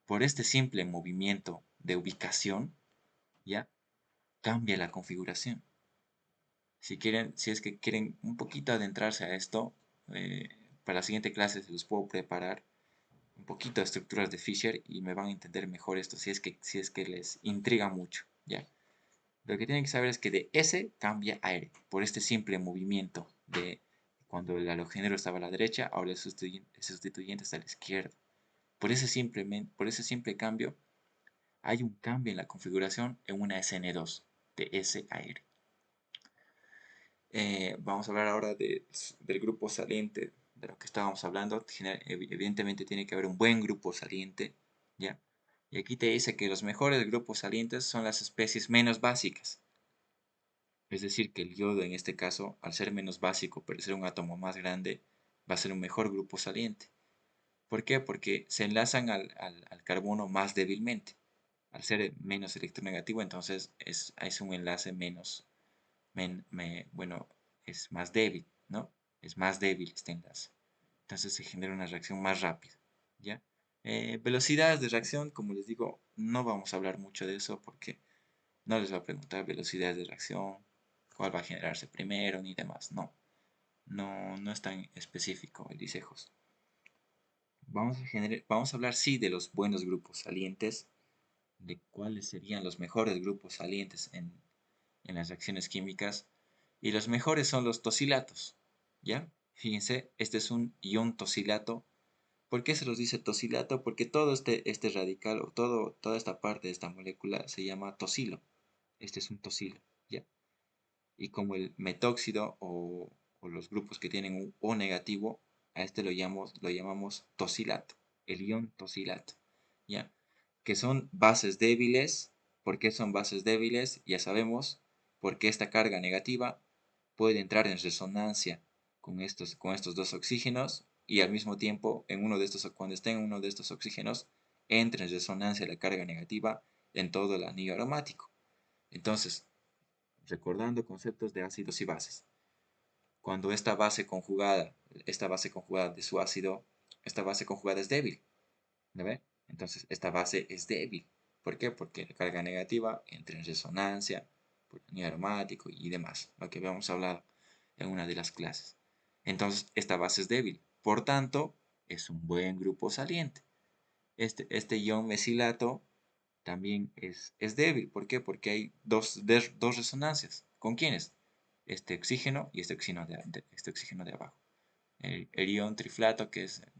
Por este simple movimiento de ubicación, ¿ya? Cambia la configuración. Si es que quieren un poquito adentrarse a esto, para la siguiente clase se los puedo preparar un poquito de estructuras de Fisher y me van a entender mejor esto si es que les intriga mucho, ¿ya? Lo que tienen que saber es que de S cambia a R, por este simple movimiento de cuando el halogénero estaba a la derecha, ahora el sustituyente está a la izquierda. Por ese simple cambio, hay un cambio en la configuración en una SN2, de S a R. Vamos a hablar ahora del grupo saliente, de lo que estábamos hablando. Evidentemente tiene que haber un buen grupo saliente, ¿ya? Y aquí te dice que los mejores grupos salientes son las especies menos básicas. Es decir, que el yodo en este caso, al ser menos básico, pero ser un átomo más grande, va a ser un mejor grupo saliente. ¿Por qué? Porque se enlazan al carbono más débilmente. Al ser menos electronegativo, entonces es un enlace menos, bueno, es más débil, ¿no? Es más débil este enlace. Entonces se genera una reacción más rápida, ¿ya? Velocidades de reacción, como les digo, no vamos a hablar mucho de eso porque no les va a preguntar velocidades de reacción, cuál va a generarse primero, ni demás. No, no es tan específico el disejos. Vamos a hablar, sí, de los buenos grupos salientes, de cuáles serían los mejores grupos salientes en las reacciones químicas. Y los mejores son los tosilatos, ¿ya? Fíjense, este es un ion tosilato. ¿Por qué se los dice tosilato? Porque todo este radical o toda esta parte de esta molécula se llama tosilo. Este es un tosilo, ¿ya? Y como el metóxido o los grupos que tienen un O negativo, a este lo llamamos tosilato, el ion tosilato, ¿ya? Que son bases débiles. ¿Por qué son bases débiles? Ya sabemos, porque esta carga negativa puede entrar en resonancia con estos dos oxígenos y al mismo tiempo, cuando estén en uno de estos oxígenos, entra en resonancia la carga negativa en todo el anillo aromático. Entonces, recordando conceptos de ácidos y bases. Cuando esta base conjugada de su ácido, esta base conjugada es débil, ¿no ve? Entonces, esta base es débil. ¿Por qué? Porque la carga negativa entra en resonancia por el anillo aromático y demás, lo que habíamos hablado en una de las clases. Entonces, esta base es débil. Por tanto, es un buen grupo saliente. Este ion mesilato también es débil. ¿Por qué? Porque hay dos resonancias. ¿Con quiénes? Este oxígeno y este oxígeno de abajo. El ion triflato,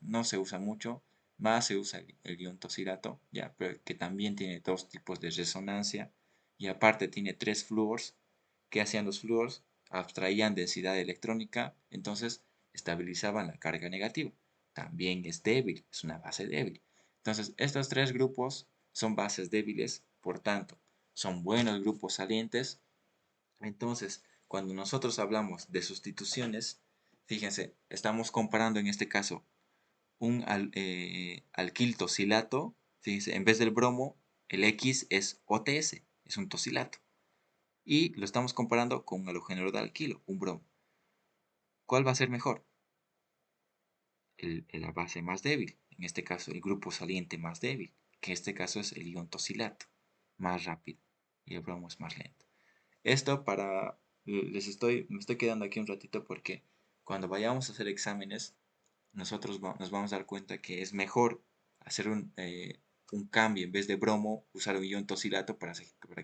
no se usa mucho, más se usa el ion tosilato, ya, pero que también tiene dos tipos de resonancia y aparte tiene tres flúors. ¿Qué hacían los flúors? Abstraían densidad electrónica, entonces estabilizaban la carga negativa. También es débil, es una base débil. Entonces, estos tres grupos son bases débiles, por tanto, son buenos grupos salientes. Entonces, cuando nosotros hablamos de sustituciones, fíjense, estamos comparando en este caso un alquil tosilato. Fíjense, en vez del bromo, el X es OTS, es un tosilato. Y lo estamos comparando con un halogénero de alquilo, un bromo. ¿Cuál va a ser mejor? La base más débil, en este caso el grupo saliente más débil, que en este caso es el ion tosilato, más rápido, y el bromo es más lento. Esto me estoy quedando aquí un ratito porque cuando vayamos a hacer exámenes, nos vamos a dar cuenta que es mejor hacer un cambio en vez de bromo, usar un ion tosilato para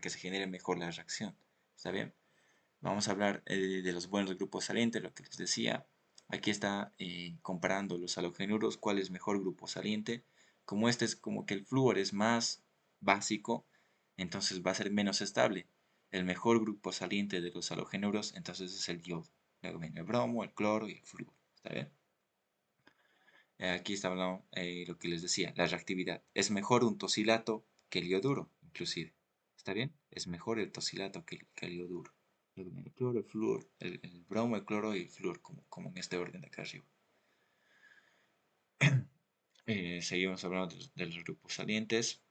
que se genere mejor la reacción. ¿Está bien? Vamos a hablar de los buenos grupos salientes, lo que les decía. Aquí está comparando los halogenuros, cuál es mejor grupo saliente. Como este es como que el flúor es más básico, entonces va a ser menos estable. El mejor grupo saliente de los halogenuros, entonces es el yodo. Luego viene el bromo, el cloro y el flúor. ¿Está bien? Aquí está hablando lo que les decía, la reactividad. Es mejor un tosilato que el ioduro, inclusive. ¿Está bien? Es mejor el tosilato que el ioduro. El cloro, el flúor, el bromo, el cloro y el flúor, como en este orden de acá arriba. Seguimos hablando de los grupos salientes.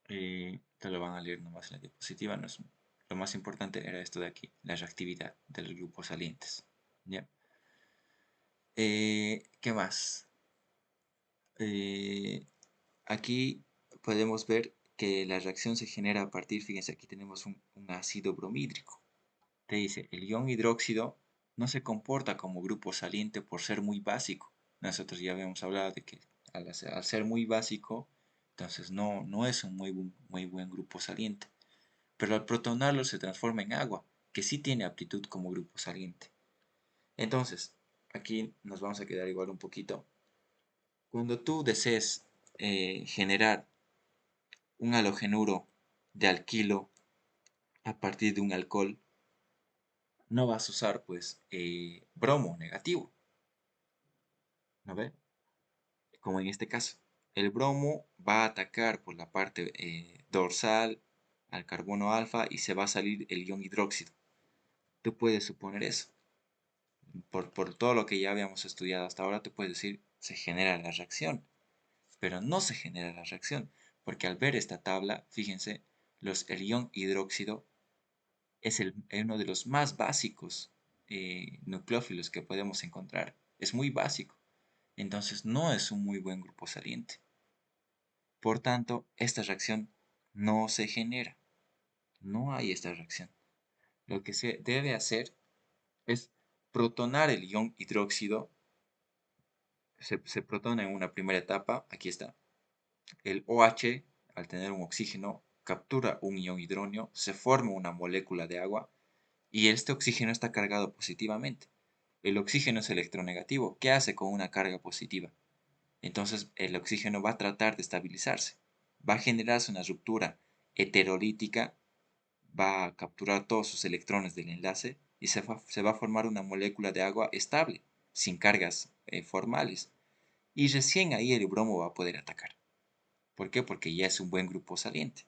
Te lo van a leer nomás en la diapositiva. Lo más importante era esto de aquí, la reactividad de los grupos salientes. ¿Ya? ¿Qué más? Aquí podemos ver que la reacción se genera a partir, fíjense, aquí tenemos un ácido bromídrico. Te dice, el ion hidróxido no se comporta como grupo saliente por ser muy básico. Nosotros ya habíamos hablado de que al ser muy básico, entonces no es un muy buen grupo saliente. Pero al protonarlo se transforma en agua, que sí tiene aptitud como grupo saliente. Entonces, aquí nos vamos a quedar igual un poquito. Cuando tú desees generar un halogenuro de alquilo a partir de un alcohol, no vas a usar pues bromo negativo, ¿no ve? Como en este caso. El bromo va a atacar por la parte dorsal al carbono alfa y se va a salir el ion hidróxido. Tú puedes suponer eso. Por todo lo que ya habíamos estudiado hasta ahora, te puedes decir, se genera la reacción. Pero no se genera la reacción, porque al ver esta tabla, fíjense, el ion hidróxido es uno de los más básicos nucleófilos que podemos encontrar. Es muy básico. Entonces no es un muy buen grupo saliente. Por tanto, esta reacción no se genera. No hay esta reacción. Lo que se debe hacer es protonar el ion hidróxido. Se protona en una primera etapa. Aquí está. El OH, al tener un oxígeno, captura un ion hidronio, se forma una molécula de agua y este oxígeno está cargado positivamente. El oxígeno es electronegativo. ¿Qué hace con una carga positiva? Entonces el oxígeno va a tratar de estabilizarse. Va a generarse una ruptura heterolítica, va a capturar todos sus electrones del enlace y se va a formar una molécula de agua estable, sin cargas formales. Y recién ahí el bromo va a poder atacar. ¿Por qué? Porque ya es un buen grupo saliente.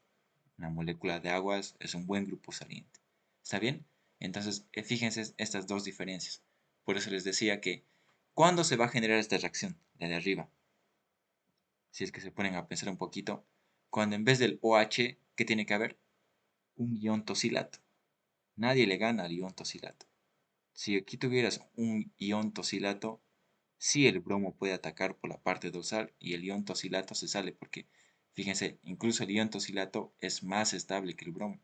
Una molécula de agua es un buen grupo saliente. ¿Está bien? Entonces, fíjense estas dos diferencias. Por eso les decía que, ¿cuándo se va a generar esta reacción? La de arriba. Si es que se ponen a pensar un poquito, cuando en vez del OH, ¿qué tiene que haber? Un ion tosilato. Nadie le gana al ion tosilato. Si aquí tuvieras un ion tosilato, sí el bromo puede atacar por la parte dorsal y el ion tosilato se sale porque, fíjense, incluso el ion tosilato es más estable que el bromo.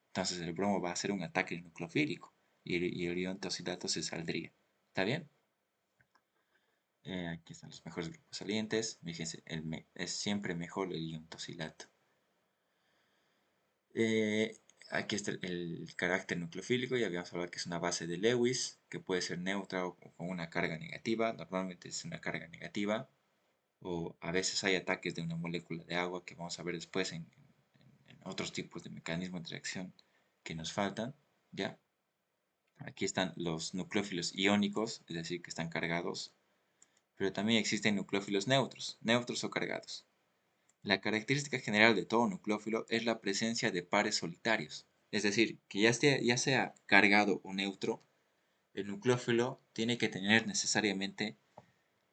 Entonces el bromo va a hacer un ataque nucleofílico y el ion tosilato se saldría. ¿Está bien? Aquí están los mejores grupos salientes. Fíjense, es siempre mejor el ion tosilato. Eh, Aquí está el carácter nucleofílico, ya habíamos hablado que es una base de Lewis, que puede ser neutra o con una carga negativa, normalmente es una carga negativa, o a veces hay ataques de una molécula de agua que vamos a ver después en otros tipos de mecanismos de reacción que nos faltan, ¿ya? Aquí están los nucleófilos iónicos, es decir, que están cargados, pero también existen nucleófilos neutros o cargados. La característica general de todo nucleófilo es la presencia de pares solitarios, es decir, que ya sea cargado o neutro, el nucleófilo tiene que tener necesariamente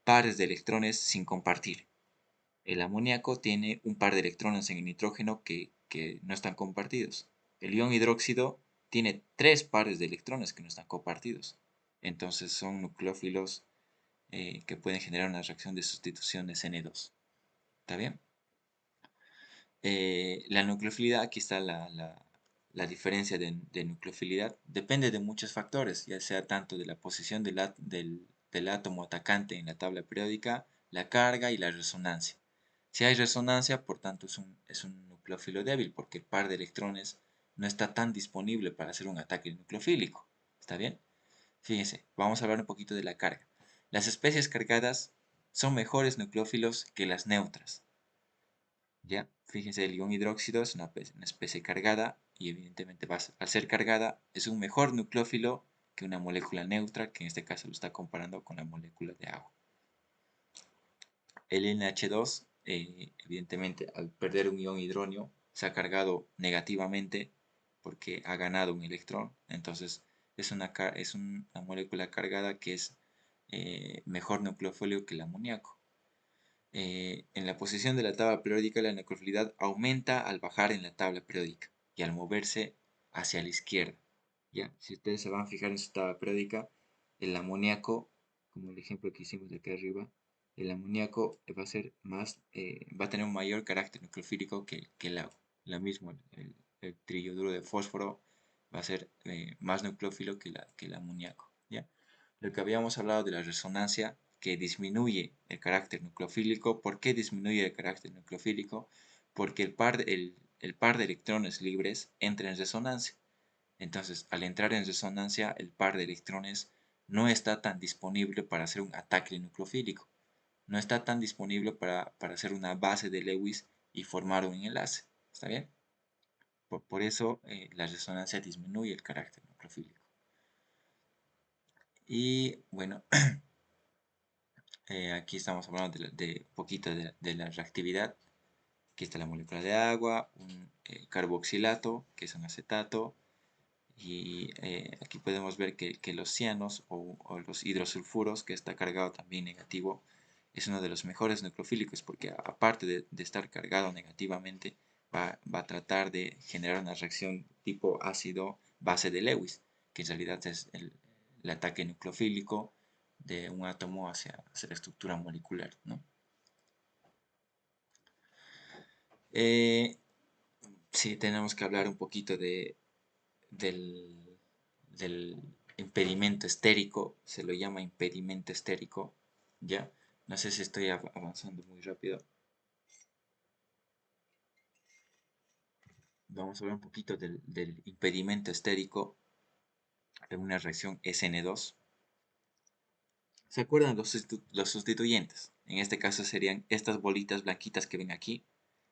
pares de electrones sin compartir. El amoníaco tiene un par de electrones en el nitrógeno que no están compartidos. El ion hidróxido tiene tres pares de electrones que no están compartidos. Entonces son nucleófilos que pueden generar una reacción de sustitución de N2. ¿Está bien? La nucleofilidad, aquí está la diferencia de nucleofilidad, depende de muchos factores, ya sea tanto de la posición del átomo atacante en la tabla periódica, la carga y la resonancia. Si hay resonancia, por tanto es un nucleófilo débil, porque el par de electrones no está tan disponible para hacer un ataque nucleofílico. ¿Está bien? Fíjense, vamos a hablar un poquito de la carga. Las especies cargadas son mejores nucleófilos que las neutras. ¿Ya? Fíjense, el ion hidróxido es una especie cargada y evidentemente al ser cargada es un mejor nucleófilo que una molécula neutra, que en este caso lo está comparando con la molécula de agua. El NH2, evidentemente, al perder un ion hidronio, se ha cargado negativamente porque ha ganado un electrón. Entonces, es una molécula cargada que es mejor nucleófilo que el amoníaco. En la posición de la tabla periódica, la nucleofilidad aumenta al bajar en la tabla periódica y al moverse hacia la izquierda. ¿Ya? Si ustedes se van a fijar en su tabla periódica, el amoníaco, como el ejemplo que hicimos de aquí arriba, el amoníaco va a tener un mayor carácter nucleofílico que el agua. Lo mismo, el triyoduro de fósforo va a ser más nucleófilo que el amoníaco, ¿ya? Lo que habíamos hablado de la resonancia, que disminuye el carácter nucleofílico. ¿Por qué disminuye el carácter nucleofílico? Porque el par de electrones libres entra en resonancia. Entonces, al entrar en resonancia, el par de electrones no está tan disponible para hacer un ataque nucleofílico. No está tan disponible para hacer una base de Lewis y formar un enlace. ¿Está bien? Por eso la resonancia disminuye el carácter nucleofílico. Y bueno, aquí estamos hablando de poquito de la reactividad. Aquí está la molécula de agua, un carboxilato, que es un acetato, y aquí podemos ver que los cianos o los hidrosulfuros, que está cargado también negativo, es uno de los mejores nucleofílicos porque aparte de estar cargado negativamente, va a tratar de generar una reacción tipo ácido base de Lewis, que en realidad es el ataque nucleofílico de un átomo hacia la estructura molecular, ¿no? Sí, tenemos que hablar un poquito del, del impedimento estérico, se lo llama impedimento estérico, ¿ya? No sé si estoy avanzando muy rápido. Vamos a hablar un poquito del impedimento estérico en una reacción SN2. ¿Se acuerdan los sustituyentes? En este caso serían estas bolitas blanquitas que ven aquí.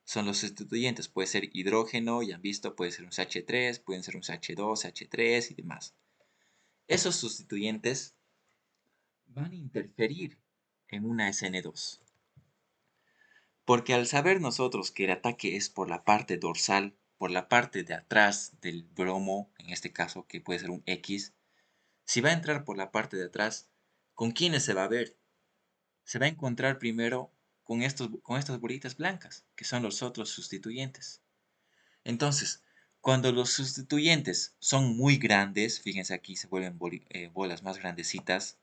Son los sustituyentes. Puede ser hidrógeno, ya han visto, puede ser un CH3, pueden ser un CH2, CH3 y demás. Esos sustituyentes van a interferir en una SN2. Porque al saber nosotros que el ataque es por la parte dorsal, por la parte de atrás del bromo, en este caso que puede ser un X, si va a entrar por la parte de atrás, ¿con quiénes se va a ver? Se va a encontrar primero con estas bolitas blancas, que son los otros sustituyentes. Entonces, cuando los sustituyentes son muy grandes, fíjense aquí se vuelven bolas más grandecitas.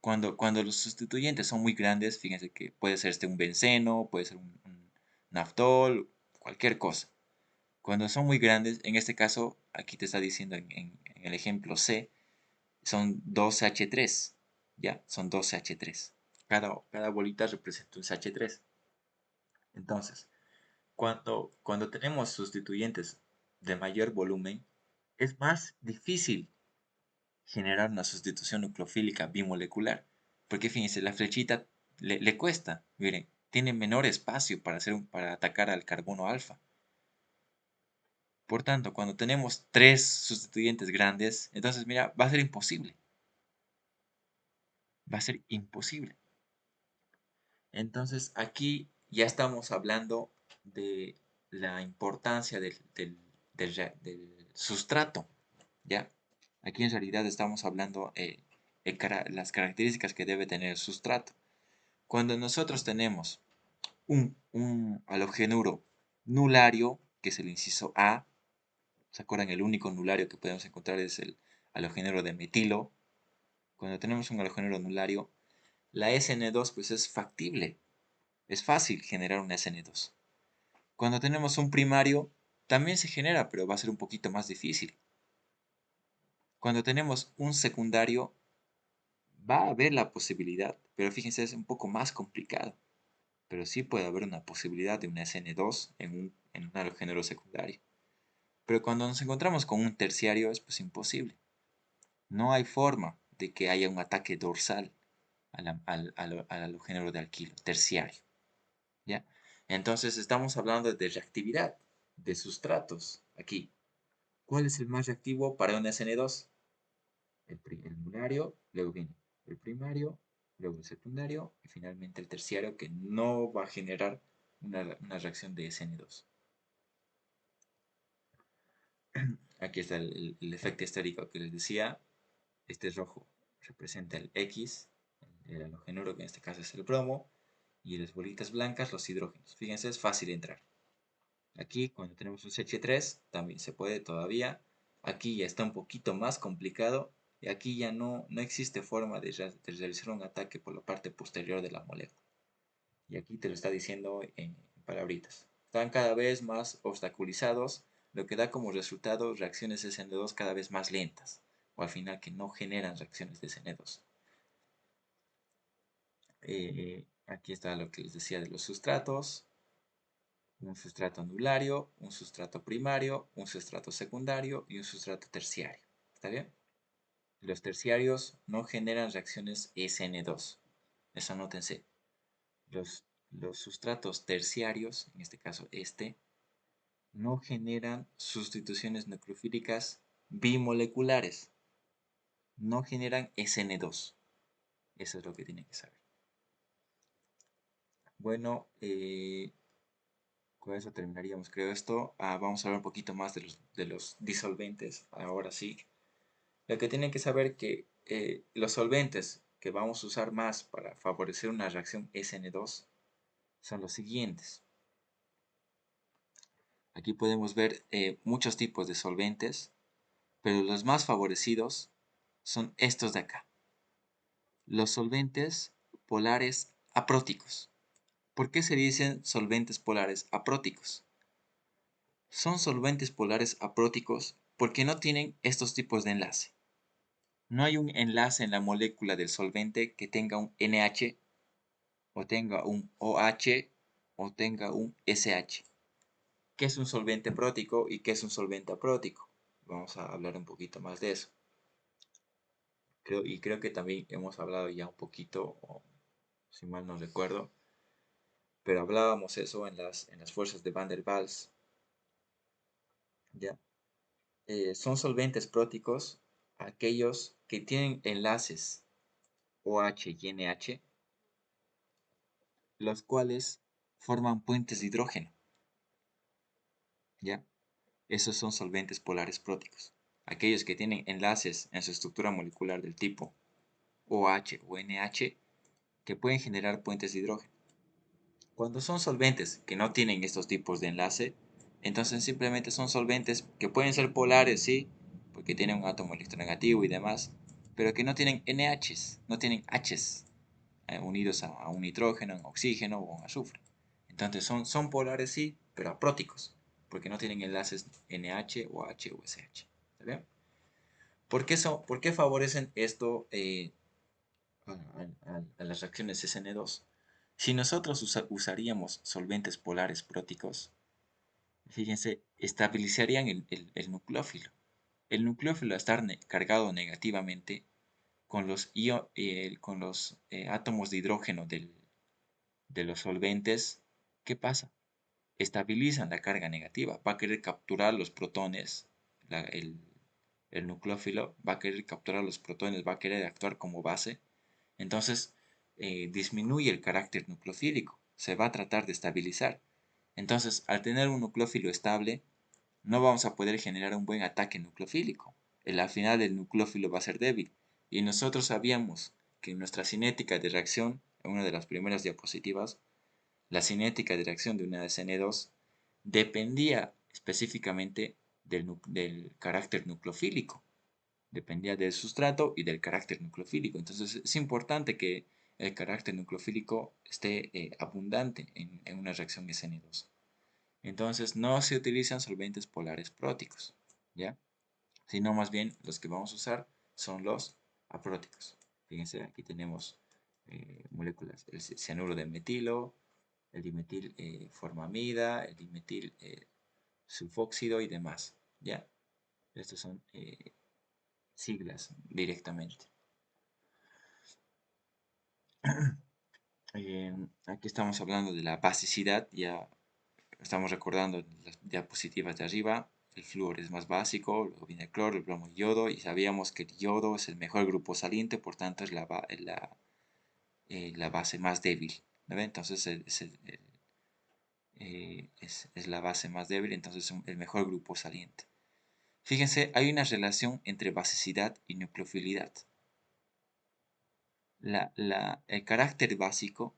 Cuando los sustituyentes son muy grandes, fíjense que puede ser un benceno, puede ser un naftol, cualquier cosa. Cuando son muy grandes, en este caso, aquí te está diciendo en el ejemplo C, son 2CH3, ¿ya? Son 2CH3. Cada bolita representa un CH3. Entonces, cuando tenemos sustituyentes de mayor volumen, es más difícil generar una sustitución nucleofílica bimolecular. Porque fíjense, la flechita le cuesta, miren, tiene menor espacio para atacar al carbono alfa. Por tanto, cuando tenemos tres sustituyentes grandes, entonces mira, va a ser imposible. Va a ser imposible. Entonces aquí ya estamos hablando de la importancia del sustrato, ¿ya? Aquí en realidad estamos hablando las características que debe tener el sustrato. Cuando nosotros tenemos un halogenuro nulario, que es el inciso A, ¿se acuerdan? El único nulario que podemos encontrar es el halogenuro de metilo. Cuando tenemos un halogenuro nulario, la SN2 pues es factible, es fácil generar una SN2. Cuando tenemos un primario, también se genera, pero va a ser un poquito más difícil. Cuando tenemos un secundario, va a haber la posibilidad, pero fíjense, es un poco más complicado. Pero sí puede haber una posibilidad de una SN2 en un halogénero secundario. Pero cuando nos encontramos con un terciario es pues imposible. No hay forma de que haya un ataque dorsal al halogénero de alquilo terciario, ¿ya? Entonces estamos hablando de reactividad, de sustratos aquí. ¿Cuál es el más reactivo para un SN2? El nulario, luego viene el primario, luego el secundario y finalmente el terciario que no va a generar una reacción de SN2. Aquí está el efecto estérico que les decía. Este rojo representa el X, el halogenuro que en este caso es el bromo, y las bolitas blancas los hidrógenos. Fíjense, es fácil entrar. Aquí cuando tenemos un CH3 también se puede todavía. Aquí ya está un poquito más complicado y aquí ya no existe forma de realizar un ataque por la parte posterior de la molécula. Y aquí te lo está diciendo en palabritas. están cada vez más obstaculizados, lo que da como resultado reacciones SN2 cada vez más lentas, o al final que no generan reacciones de SN2. Aquí está lo que les decía de los sustratos: un sustrato anulario, un sustrato primario, un sustrato secundario y un sustrato terciario. ¿Está bien? Los terciarios no generan reacciones SN2. Eso anótense. Los sustratos terciarios, en este caso no generan sustituciones nucleofílicas bimoleculares. No generan SN2. Eso es lo que tienen que saber. Bueno, con eso terminaríamos, creo, esto. Vamos a hablar un poquito más de los disolventes. Ahora sí. Lo que tienen que saber que los solventes que vamos a usar más para favorecer una reacción SN2 son los siguientes. Aquí podemos ver muchos tipos de solventes, pero los más favorecidos son estos de acá. Los solventes polares apróticos. ¿Por qué se dicen solventes polares apróticos? Son solventes polares apróticos porque no tienen estos tipos de enlace. No hay un enlace en la molécula del solvente que tenga un NH, o tenga un OH, o tenga un SH. ¿Qué es un solvente prótico y qué es un solvente aprótico? Vamos a hablar un poquito más de eso. Creo que también hemos hablado ya un poquito, o si mal no recuerdo, pero hablábamos eso en las fuerzas de Van der Waals. ¿Ya? Son solventes próticos aquellos que tienen enlaces OH y NH, los cuales forman puentes de hidrógeno. ¿Ya? Esos son solventes polares próticos. Aquellos que tienen enlaces en su estructura molecular del tipo OH o NH que pueden generar puentes de hidrógeno. Cuando son solventes que no tienen estos tipos de enlace, entonces simplemente son solventes que pueden ser polares, sí, porque tienen un átomo electronegativo y demás, pero que no tienen NHs, no tienen Hs unidos a un nitrógeno, un oxígeno o un azufre. Entonces son polares, sí, pero apróticos, porque no tienen enlaces NH o H o SH. ¿Está bien? ¿Por qué favorecen esto a las reacciones SN2? Si nosotros usaríamos solventes polares próticos, fíjense, estabilizarían el nucleófilo. El nucleófilo, al estar cargado negativamente con los átomos de hidrógeno de los solventes, ¿qué pasa? Estabilizan la carga negativa. Va a querer capturar los protones, el nucleófilo va a querer capturar los protones, va a querer actuar como base. Entonces, disminuye el carácter nucleofílico. Se va a tratar de estabilizar. Entonces, al tener un nucleófilo estable, no vamos a poder generar un buen ataque nucleofílico. Al final el nucleófilo va a ser débil. Y nosotros sabíamos que en nuestra cinética de reacción, en una de las primeras diapositivas, la cinética de reacción de una SN2 dependía específicamente del carácter nucleofílico. Dependía del sustrato y del carácter nucleofílico. Entonces es importante que el carácter nucleofílico esté abundante en una reacción SN2. Entonces no se utilizan solventes polares próticos, ¿ya? Sino más bien los que vamos a usar son los apróticos. Fíjense, aquí tenemos moléculas, el cianuro de metilo, el dimetil formamida, el dimetil sulfóxido y demás, ¿ya? Estos son siglas directamente. Aquí estamos hablando de la basicidad, ya estamos recordando las diapositivas de arriba. El flúor es más básico, luego viene el cloro, el bromo y yodo, y sabíamos que el yodo es el mejor grupo saliente, por tanto es la base más débil, ¿no? Entonces es la base más débil, entonces es el mejor grupo saliente. Fíjense, hay una relación entre basicidad y nucleofilidad. El carácter básico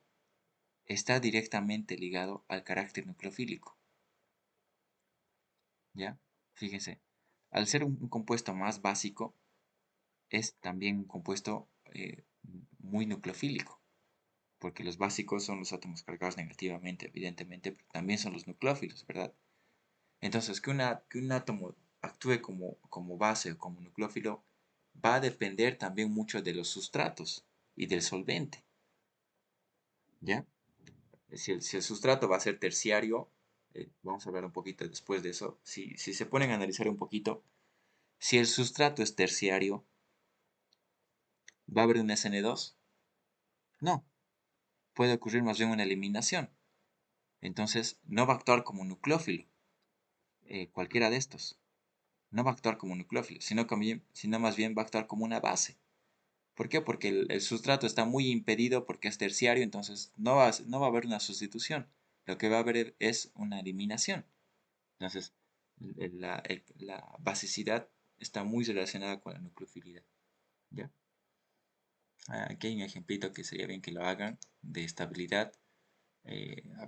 está directamente ligado al carácter nucleofílico. ¿Ya? Fíjense, al ser un compuesto más básico, es también un compuesto muy nucleofílico. porque los básicos son los átomos cargados negativamente, evidentemente, pero también son los nucleófilos, ¿verdad? Entonces, que un átomo actúe como base o como nucleófilo va a depender también mucho de los sustratos y del solvente, ¿ya? Si el sustrato va a ser terciario, vamos a hablar un poquito después de eso, si se ponen a analizar un poquito, si el sustrato es terciario, ¿va a haber un SN2? No, puede ocurrir más bien una eliminación. Entonces, no va a actuar como nucleófilo, cualquiera de estos. No va a actuar como nucleófilo, sino más bien va a actuar como una base. ¿Por qué? Porque el sustrato está muy impedido porque es terciario, entonces no va a haber una sustitución. Lo que va a haber es una eliminación. Entonces, la basicidad está muy relacionada con la nucleofilidad. ¿Ya? Aquí hay un ejemplito que sería bien que lo hagan de estabilidad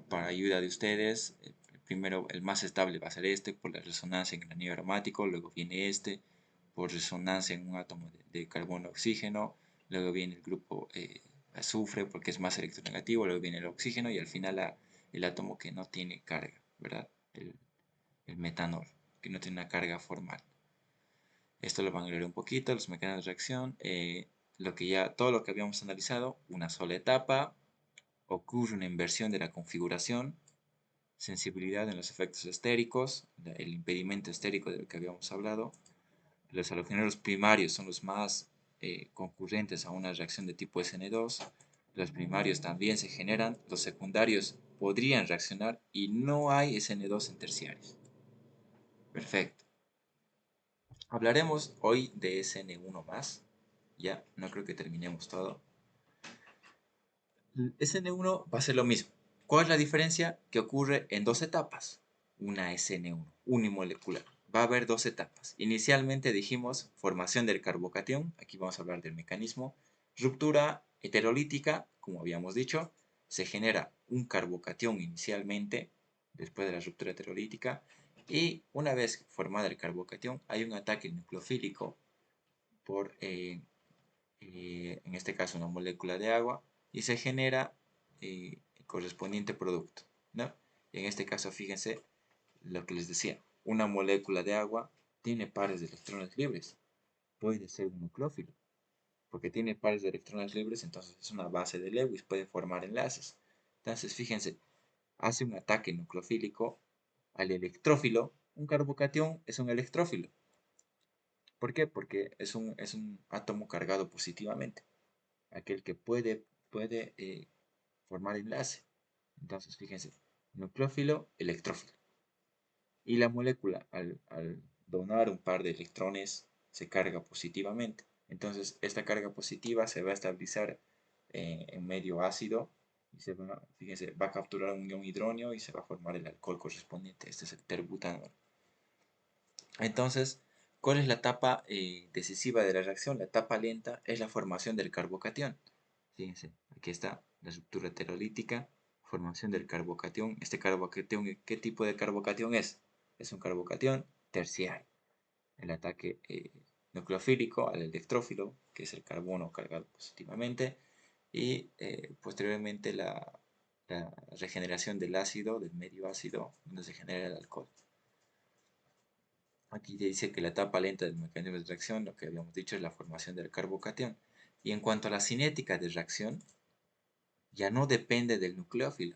para ayuda de ustedes. Primero, el más estable va a ser este por la resonancia en el anillo aromático, luego viene este por resonancia en un átomo de carbono-oxígeno, luego viene el grupo azufre porque es más electronegativo, luego viene el oxígeno y al final el átomo que no tiene carga, ¿verdad? El metanol, que no tiene una carga formal. Esto lo van a leer un poquito, los mecanismos de reacción, todo lo que habíamos analizado, una sola etapa, ocurre una inversión de la configuración, sensibilidad en los efectos estéricos, el impedimento estérico del que habíamos hablado. Los halogeneros primarios son los más concurrentes a una reacción de tipo SN2. Los primarios también se generan, los secundarios podrían reaccionar y no hay SN2 en terciarios. Perfecto. Hablaremos hoy de SN1 más. Ya, no creo que terminemos todo. SN1 va a ser lo mismo. ¿Cuál es la diferencia? Que ocurre en dos etapas. Una SN1, unimolecular. Va a haber dos etapas. Inicialmente dijimos formación del carbocatión. Aquí vamos a hablar del mecanismo. Ruptura heterolítica, como habíamos dicho. Se genera un carbocatión inicialmente, después de la ruptura heterolítica. Y una vez formada el carbocatión, hay un ataque nucleofílico por, en este caso, una molécula de agua y se genera el correspondiente producto, ¿no? En este caso, fíjense lo que les decía, una molécula de agua tiene pares de electrones libres, puede ser un nucleófilo, porque tiene pares de electrones libres, entonces es una base de Lewis, puede formar enlaces. Entonces, fíjense, hace un ataque nucleofílico al electrófilo, un carbocatión es un electrófilo. ¿Por qué? Porque es un átomo cargado positivamente, aquel que puede formar enlace. Entonces, fíjense, nucleófilo, electrófilo. Y la molécula, al donar un par de electrones, se carga positivamente. Entonces, esta carga positiva se va a estabilizar en medio ácido y fíjense, va a capturar un ion hidróneo y se va a formar el alcohol correspondiente. Este es el terbutanol. Entonces, ¿cuál es la etapa decisiva de la reacción? La etapa lenta es la formación del carbocatión. Fíjense, aquí está la ruptura heterolítica, formación del carbocatión. Este carbocatión, ¿qué tipo de carbocatión es? Es un carbocatión terciario. El ataque nucleofílico al electrófilo, que es el carbono cargado positivamente, y posteriormente la regeneración del ácido, del medio ácido, donde se genera el alcohol. Aquí dice que la etapa lenta del mecanismo de reacción, lo que habíamos dicho, es la formación del carbocatión. Y en cuanto a la cinética de reacción, ya no depende del nucleófilo,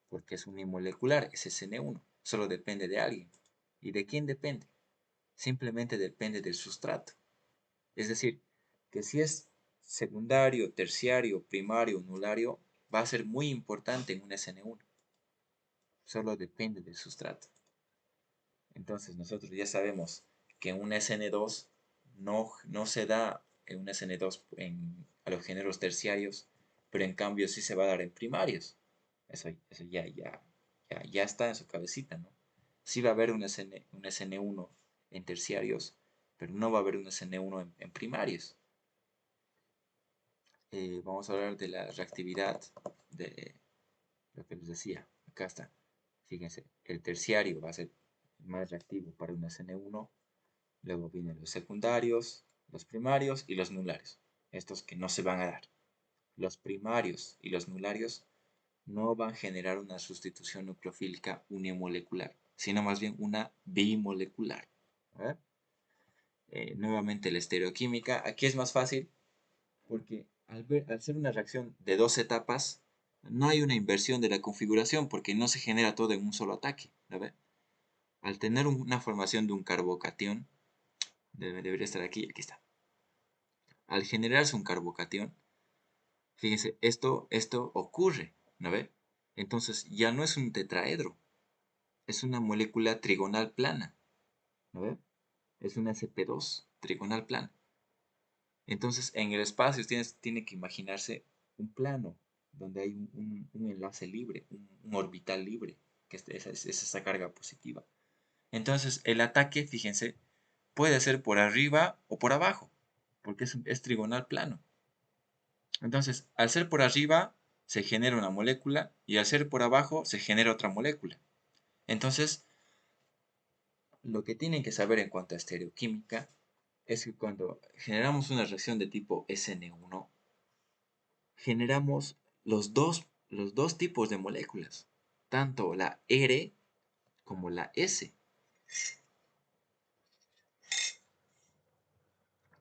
porque es unimolecular, es SN1, solo depende de alguien. ¿Y de quién depende? Simplemente depende del sustrato. Es decir, que si es secundario, terciario, primario, nulario, va a ser muy importante en un SN1. Solo depende del sustrato. Entonces nosotros ya sabemos que en un SN2 no se da en un SN2 a los géneros terciarios, pero en cambio sí se va a dar en primarios. Eso ya está en su cabecita, ¿no? Sí va a haber un SN1 en terciarios, pero no va a haber un SN1 en primarios. Vamos a hablar de la reactividad de lo que les decía. Acá está. Fíjense, el terciario va a ser más reactivo para un SN1. Luego vienen los secundarios, los primarios y los nularios. Estos que no se van a dar. los primarios y los nularios no van a generar una sustitución nucleofílica unimolecular, sino más bien una bimolecular. A ver, nuevamente la estereoquímica. Aquí es más fácil porque al ser una reacción de dos etapas, no hay una inversión de la configuración porque no se genera todo en un solo ataque. ¿Ve? Al tener una formación de un carbocatión, debería estar aquí, aquí está. Al generarse un carbocatión, fíjense, esto ocurre, ¿no ve? Entonces ya no es un tetraedro, es una molécula trigonal plana, ¿no ve? Es una sp2 trigonal plana. Entonces en el espacio tiene que imaginarse un plano donde hay un enlace libre, un orbital libre, que es esa carga positiva. Entonces el ataque, fíjense, puede ser por arriba o por abajo, porque es trigonal plano. Entonces, al ser por arriba, se genera una molécula y al ser por abajo, se genera otra molécula. Entonces, lo que tienen que saber en cuanto a estereoquímica es que cuando generamos una reacción de tipo SN1, generamos los dos tipos de moléculas, tanto la R como la S.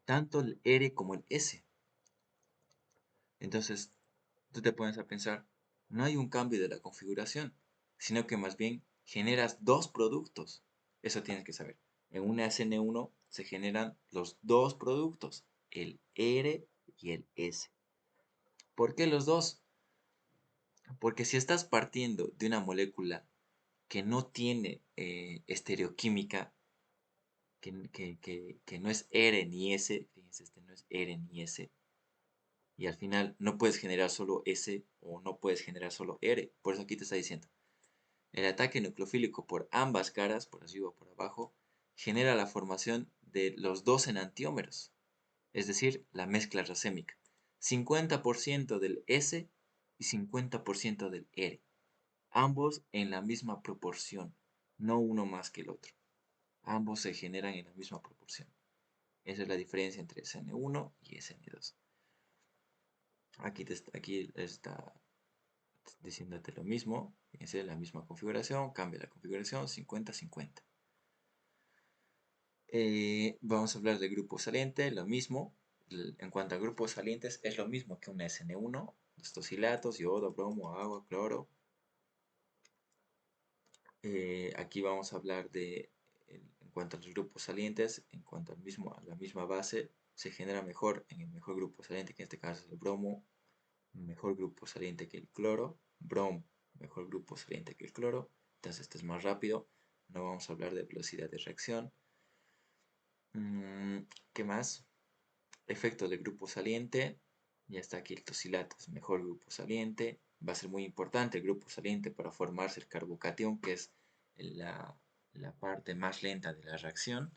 Tanto el R como el S. Entonces, tú te pones a pensar, no hay un cambio de la configuración, sino que más bien generas dos productos. Eso tienes que saber. En una SN1 se generan los dos productos, el R y el S. ¿Por qué los dos? Porque si estás partiendo de una molécula que no tiene estereoquímica, que no es R ni S, fíjense, este no es R ni S, y al final no puedes generar solo S o no puedes generar solo R. Por eso aquí te está diciendo, el ataque nucleofílico por ambas caras, por arriba o por abajo, genera la formación de los dos enantiómeros, es decir, la mezcla racémica. 50% del S y 50% del R. Ambos en la misma proporción, no uno más que el otro. Ambos se generan en la misma proporción. Esa es la diferencia entre SN1 y SN2. Aquí está diciéndote lo mismo, fíjense, la misma configuración, cambia la configuración, 50-50. Vamos a hablar del grupo saliente, lo mismo. En cuanto a grupos salientes, es lo mismo que un SN1, los tosilatos, yodo, bromo, agua, cloro. Aquí vamos a hablar en cuanto a los grupos salientes, en cuanto a la misma base, se genera mejor en el mejor grupo saliente, que en este caso es el bromo, mejor grupo saliente que el cloro, bromo, mejor grupo saliente que el cloro, entonces este es más rápido, no vamos a hablar de velocidad de reacción. ¿Qué más? Efecto del grupo saliente, ya está aquí el tosilato, es mejor grupo saliente, va a ser muy importante el grupo saliente para formarse el carbocatión, que es la, la parte más lenta de la reacción.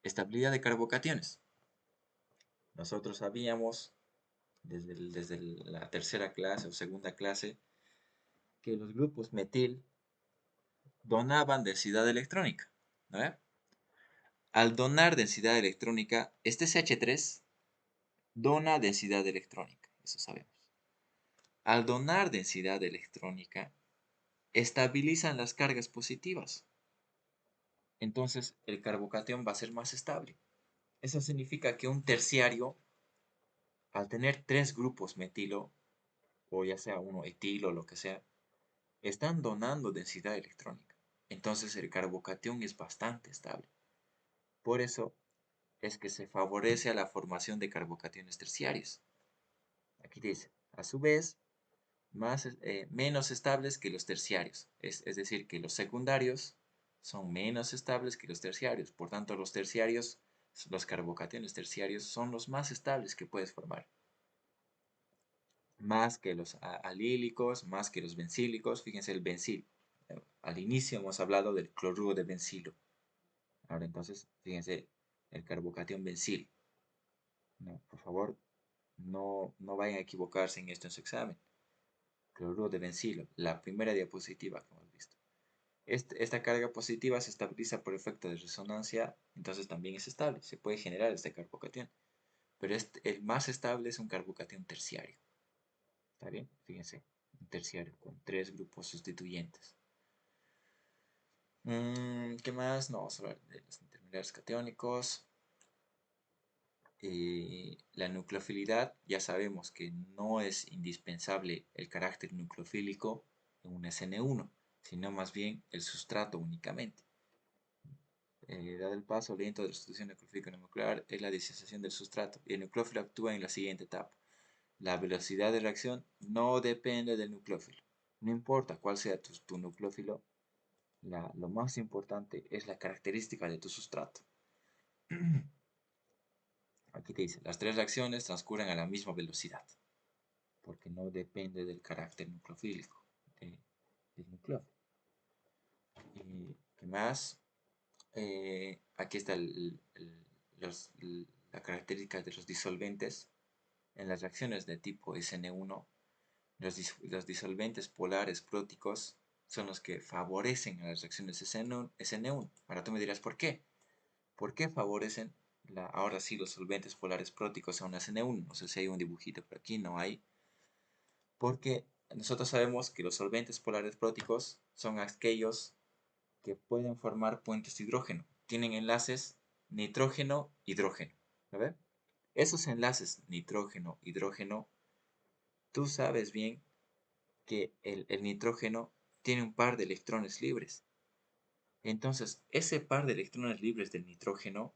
Estabilidad de carbocationes. Nosotros sabíamos desde la tercera clase o segunda clase que los grupos metil donaban densidad electrónica, ¿no? Al donar densidad electrónica, este CH3 dona densidad electrónica, eso sabemos. Al donar densidad electrónica, estabilizan las cargas positivas. Entonces, el carbocatión va a ser más estable. Eso significa que un terciario, al tener tres grupos metilo, o ya sea uno etilo o lo que sea, están donando densidad electrónica. Entonces, el carbocatión es bastante estable. Por eso es que se favorece a la formación de carbocationes terciarios. Aquí dice, a su vez, menos estables que los terciarios. Es decir, que los secundarios son menos estables que los terciarios. Por tanto, los terciarios, los carbocationes terciarios, son los más estables que puedes formar. Más que los alílicos, más que los bencílicos. Fíjense el bencil. Al inicio hemos hablado del cloruro de bencilo. Ahora entonces, fíjense el carbocatión bencil. No, por favor, no vayan a equivocarse en esto en su examen. Cloruro de bencilo, la primera diapositiva que hemos visto. Esta carga positiva se estabiliza por efecto de resonancia, entonces también es estable, se puede generar este carbocatión. Pero el más estable es un carbocatión terciario. ¿Está bien? Fíjense, un terciario con 3 grupos sustituyentes. ¿Qué más? No, vamos a hablar de los intermediarios catiónicos. La nucleofilidad, ya sabemos que no es indispensable el carácter nucleofílico en un SN1, sino más bien el sustrato únicamente. Dado el paso lento de la sustitución nucleofílica nuclear es la disociación del sustrato y el nucleófilo actúa en la siguiente etapa. La velocidad de reacción no depende del nucleófilo. No importa cuál sea tu nucleófilo, lo más importante es la característica de tu sustrato. Aquí te dice, las 3 reacciones transcurren a la misma velocidad, porque no depende del carácter nucleofílico del nucleófilo. ¿Qué más? Aquí está la característica de los disolventes. En las reacciones de tipo SN1, los disolventes polares próticos son los que favorecen a las reacciones SN1. Ahora tú me dirás, ¿por qué? ¿Por qué favorecen ahora sí los solventes polares próticos a una SN1? No sé si hay un dibujito por aquí, no hay. Porque nosotros sabemos que los solventes polares próticos son aquellos que pueden formar puentes de hidrógeno. Tienen enlaces nitrógeno-hidrógeno. ¿Lo ven? Esos enlaces nitrógeno-hidrógeno, tú sabes bien que el nitrógeno tiene un par de electrones libres. Entonces, ese par de electrones libres del nitrógeno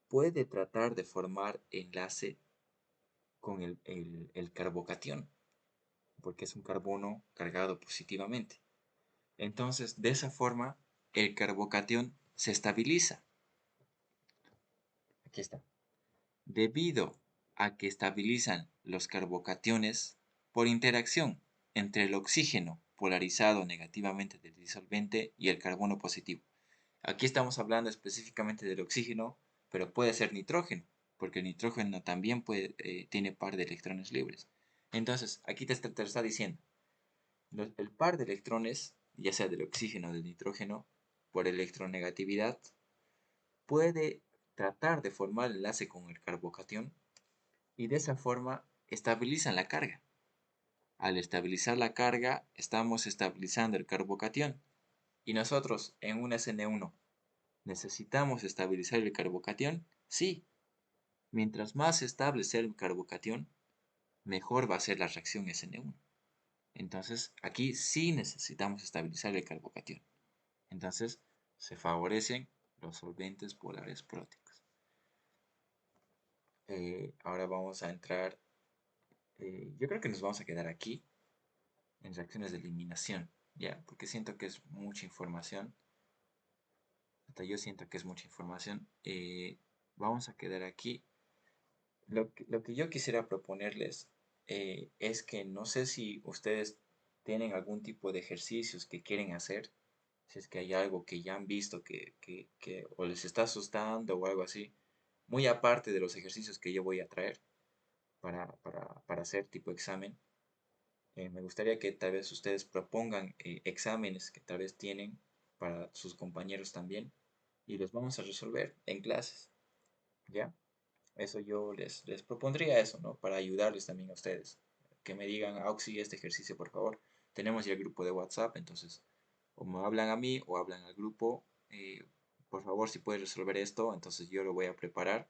puede tratar de formar enlace con el carbocatión, porque es un carbono cargado positivamente. Entonces, de esa forma, el carbocatión se estabiliza. Aquí está. Debido a que estabilizan los carbocationes por interacción entre el oxígeno polarizado negativamente del disolvente y el carbono positivo. Aquí estamos hablando específicamente del oxígeno, pero puede ser nitrógeno, porque el nitrógeno también tiene par de electrones libres. Entonces, aquí te está diciendo, el par de electrones, ya sea del oxígeno o del nitrógeno, por electronegatividad, puede tratar de formar enlace con el carbocatión y de esa forma estabilizan la carga. Al estabilizar la carga, estamos estabilizando el carbocatión. Y nosotros en un SN1, ¿necesitamos estabilizar el carbocatión? Sí. Mientras más estable sea el carbocatión, mejor va a ser la reacción SN1. Entonces, aquí sí necesitamos estabilizar el carbocatión. Entonces, se favorecen los solventes polares próticos. Ahora vamos a entrar, yo creo que nos vamos a quedar aquí en reacciones de eliminación, ¿ya? Porque siento que es mucha información. Hasta yo siento que es mucha información. Vamos a quedar aquí. Lo que yo quisiera proponerles es que no sé si ustedes tienen algún tipo de ejercicios que quieren hacer, si es que hay algo que ya han visto que o les está asustando o algo así, muy aparte de los ejercicios que yo voy a traer para hacer tipo examen. Me gustaría que tal vez ustedes propongan exámenes que tal vez tienen para sus compañeros también y los vamos a resolver en clases, ¿ya? Eso yo les propondría eso, ¿no? Para ayudarles también a ustedes. Que me digan, Auxi, este ejercicio, por favor. Tenemos ya el grupo de WhatsApp, entonces, o me hablan a mí o hablan al grupo. Por favor, si puedes resolver esto, entonces yo lo voy a preparar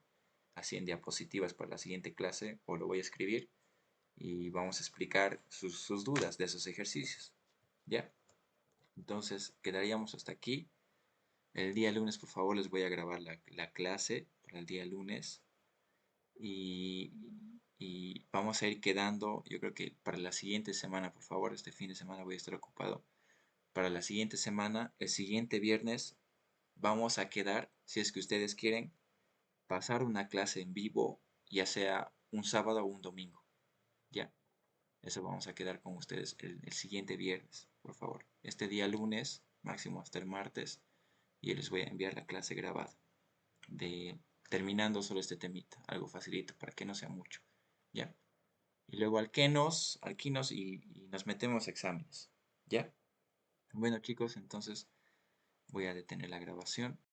así en diapositivas para la siguiente clase o lo voy a escribir y vamos a explicar sus dudas de esos ejercicios. ¿Ya? Entonces, quedaríamos hasta aquí. El día lunes, por favor, les voy a grabar la clase para el día lunes. Y, y vamos a ir quedando, yo creo que para la siguiente semana, por favor, este fin de semana voy a estar ocupado. Para la siguiente semana, el siguiente viernes, vamos a quedar, si es que ustedes quieren, pasar una clase en vivo, ya sea un sábado o un domingo. ¿Ya? Eso vamos a quedar con ustedes el siguiente viernes, por favor. Este día lunes, máximo hasta el martes, y yo les voy a enviar la clase grabada. De terminando solo este temita, algo facilito para que no sea mucho. ¿Ya? Y luego alquinos y nos metemos a exámenes. ¿Ya? Bueno chicos, entonces voy a detener la grabación.